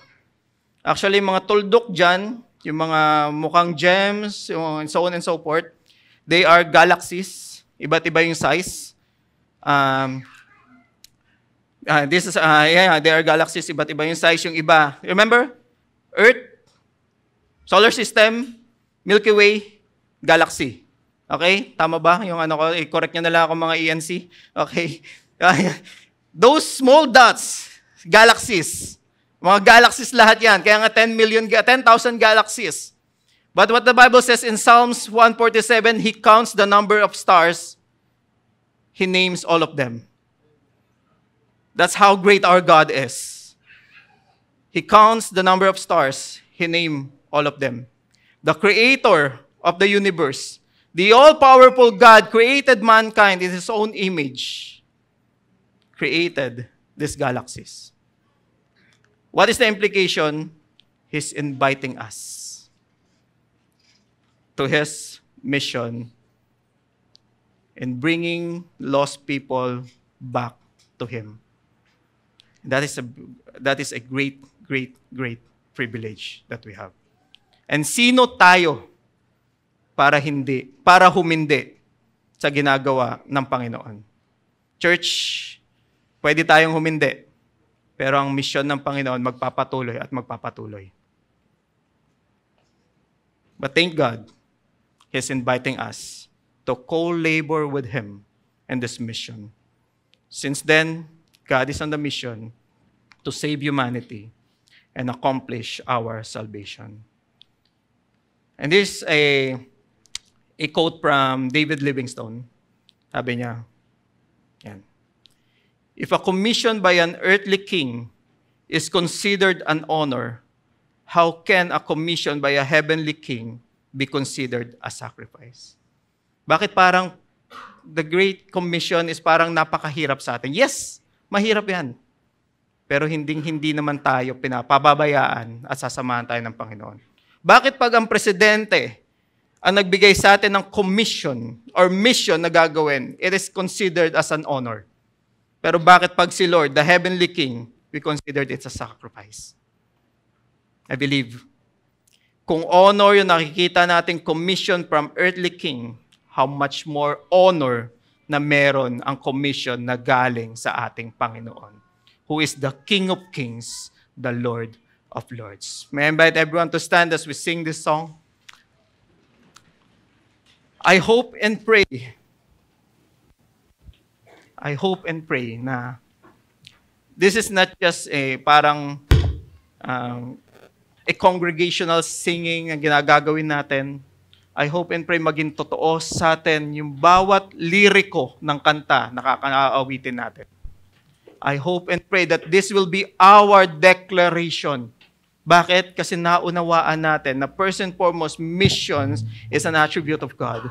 Actually, mga tuldok dyan, yung mga mukhang gems, and so on and so forth, they are galaxies. Iba't iba yung size. They are galaxies, iba't iba yung size. Yung iba, remember? Earth, solar system, Milky Way, galaxy. Okay? Tama ba? Yung i-correct nyo na lang ako mga ENC. Okay? Those small dots, galaxies. Mga galaxies lahat yan. Kaya nga 10,000 galaxies. But what the Bible says in Psalms 147, He counts the number of stars. He names all of them. That's how great our God is. He counts the number of stars. He names all of them. The Creator of the universe, the all-powerful God, created mankind in His own image. Created these galaxies. What is the implication? He's inviting us to His mission in bringing lost people back to Him. That is a great, great, great privilege that we have. And sino tayo para humindi sa ginagawa ng Panginoon? Church, pwede tayong humindi, pero ang misyon ng Panginoon magpapatuloy at magpapatuloy. But thank God, He's inviting us to co-labor with Him in this mission. Since then, God is on the mission to save humanity and accomplish our salvation. And this is a quote from David Livingstone. Sabi niya, yan. If a commission by an earthly king is considered an honor, how can a commission by a heavenly king be considered a sacrifice? Bakit parang the Great Commission is parang napakahirap sa atin? Yes, mahirap yan. Pero hindi naman tayo pinapababayaan at sasamahan tayo ng Panginoon. Bakit pag ang presidente ang nagbigay sa atin ng commission or mission na gagawin, it is considered as an honor? Pero bakit pag si Lord, the heavenly king, we considered it as a sacrifice? I believe, kung honor yung nakikita nating commission from earthly king, how much more honor na meron ang commission na galing sa ating Panginoon, who is the King of Kings, the Lord of Lords. May I invite everyone to stand as we sing this song? I hope and pray na this is not just parang a congregational singing ang ginagagawin natin. I hope and pray maging totoo sa atin yung bawat liriko ng kanta na kakaawitin natin. I hope and pray that this will be our declaration. Bakit? Kasi naunawaan natin na first and foremost, missions is an attribute of God.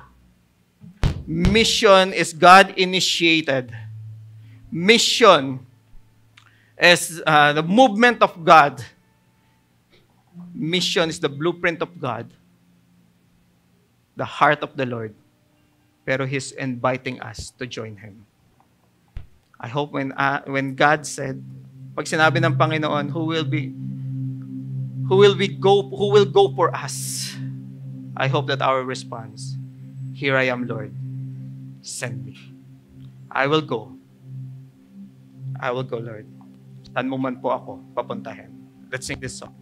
Mission is God-initiated. Mission is the movement of God. Mission is the blueprint of God. The heart of the Lord. Pero He's inviting us to join Him. I hope when God said, pag sinabi ng Panginoon, who will go for us? I hope that our response, here I am, Lord. Send me. I will go. I will go, Lord. Saan mo man po ako papuntahin. Let's sing this song.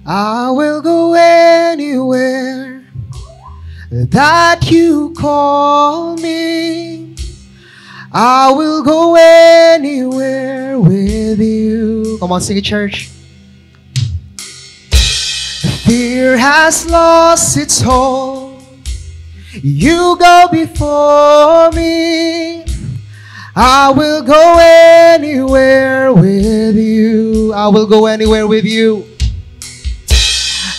I will go anywhere that you call me. I will go anywhere with you. Come on, sing it, church. Fear has lost its hold. You go before me. I will go anywhere with you. I will go anywhere with you.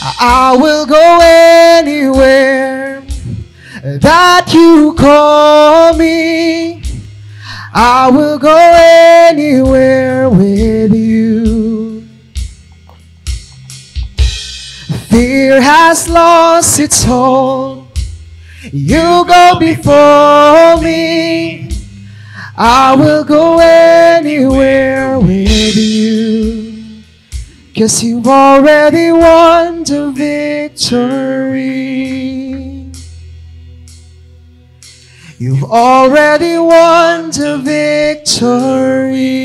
I will go anywhere that you call me. I will go anywhere with you. Fear has lost its hold. You go before me. I will go anywhere with you. 'Cause you've already won the victory. You've already won the victory.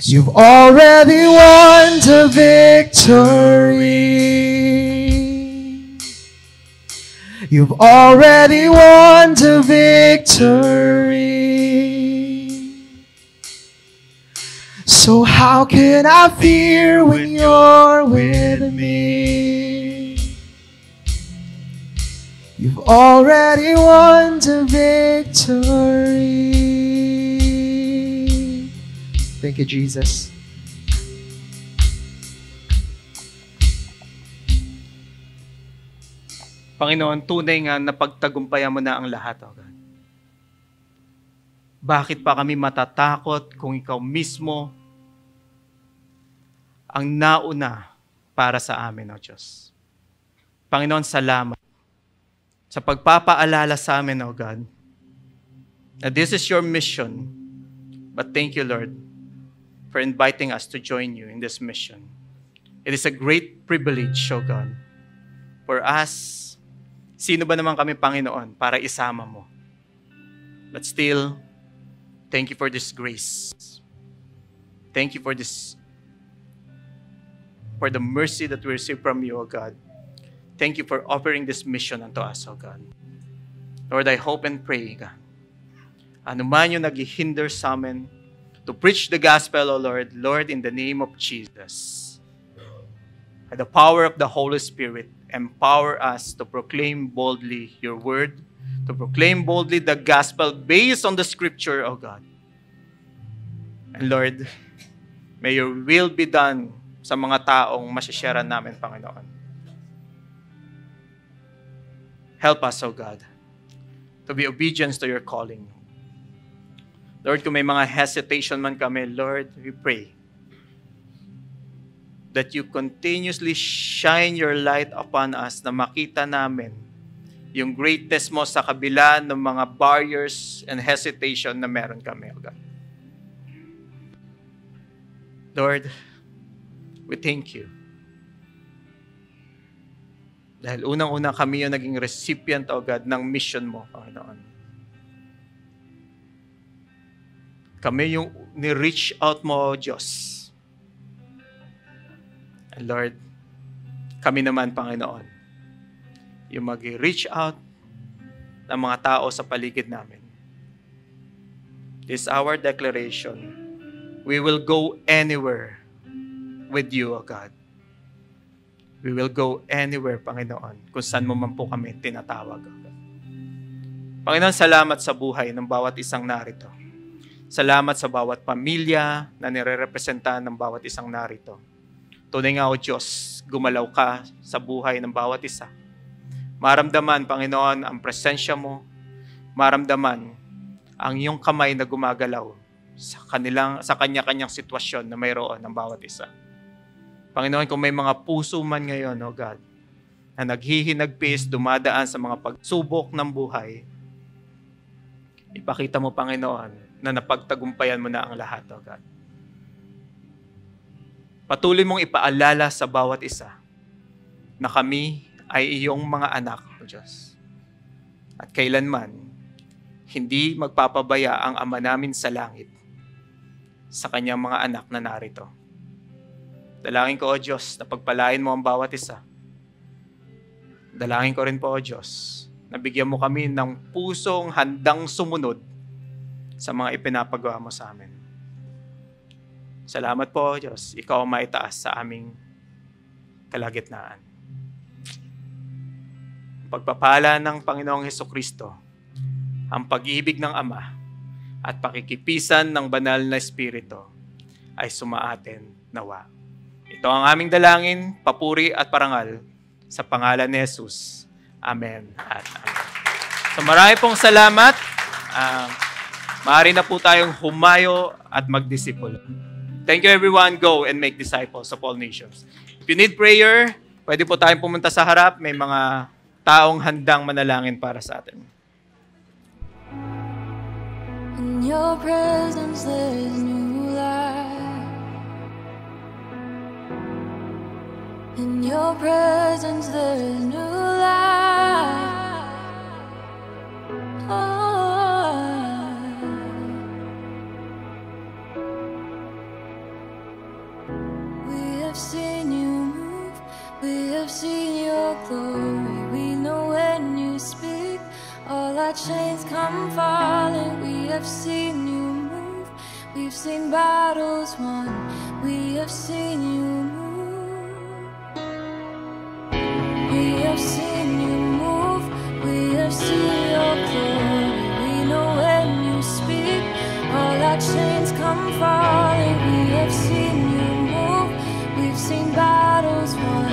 You've already won the victory. You've already won the victory. So how can I fear when you're with me? You've already won the victory. Thank you, Jesus. Panginoon, tunay nga na pagtagumpayan mo na ang lahat, O God. Bakit pa kami matatakot kung ikaw mismo ang nauna para sa amin, O Diyos? Panginoon, salamat sa pagpapaalala sa amin, O God, na this is your mission. But thank you, Lord, for inviting us to join you in this mission. It is a great privilege, O God, for us. Sino ba naman kami, Panginoon, para isama mo? But still, thank you for this grace. Thank you for the mercy that we receive from you, O God. Thank you for offering this mission unto us, O God. Lord, I hope and pray, God, ano man yung naghihinder sa amin to preach the gospel, O Lord, Lord, in the name of Jesus, by the power of the Holy Spirit, empower us to proclaim boldly your word, to proclaim boldly the gospel based on the scripture, O God. And Lord, may your will be done sa mga taong masisharean namin, Panginoon. Help us, O God, to be obedient to your calling. Lord, kung may mga hesitation man kami, Lord, we pray that you continuously shine your light upon us na makita namin yung greatness mo sa kabila ng mga barriers and hesitation na meron kami, O God. Lord, we thank you. Dahil unang-una kami yung naging recipient, O God, ng mission mo, Panginoon. Kami yung ni-reach out mo, Diyos. And Lord, kami naman, Panginoon, yung mag-reach out ng mga tao sa paligid namin. This is our declaration. We will go anywhere with you, O God. We will go anywhere, Panginoon, kung saan mo man po kami tinatawag, O God. Panginoon, salamat sa buhay ng bawat isang narito. Salamat sa bawat pamilya na nire-representahan ng bawat isang narito. Tunay nga, O Diyos, gumalaw ka sa buhay ng bawat isa. Maramdaman, Panginoon, ang presensya mo. Maramdaman ang iyong kamay na gumagalaw sa kanya-kanyang sitwasyon na mayroon ng bawat isa. Panginoon, kung may mga puso man ngayon, O God, na naghihinagpis, dumadaan sa mga pagsubok ng buhay, ipakita mo, Panginoon, na napagtagumpayan mo na ang lahat, O God. Patuloy mong ipaalala sa bawat isa na kami ay iyong mga anak, O Diyos. At kailanman, hindi magpapabaya ang Ama namin sa langit sa kanyang mga anak na narito. Dalangin ko, O Diyos, na pagpalain mo ang bawat isa. Dalangin ko rin po, O Diyos, na bigyan mo kami ng pusong handang sumunod sa mga ipinapagawa mo sa amin. Salamat po, O Diyos. Ikaw ang maitaas sa aming kalagitnaan. Pagpapala ng Panginoong Hesukristo, ang pag-ibig ng Ama at pakikipisan ng banal na Espiritu ay sumaatin nawa. Ito ang aming dalangin, papuri at parangal sa pangalan ni Jesus. Amen at amen. So marami pong salamat. Maaari na po tayong humayo at magdisipulo. Thank you everyone. Go and make disciples of all nations. If you need prayer, pwede po tayong pumunta sa harap. May mga taong handang manalangin para sa atin. In your presence there is new life. In your presence there is new life. We have seen you move. We have seen your glory. We know when you speak, all our chains come falling. We have seen you move. We've seen battles won. We have seen you move. We have seen you move. We have seen your glory. We know when you speak, all our chains come falling. We have seen you move. We've seen battles won.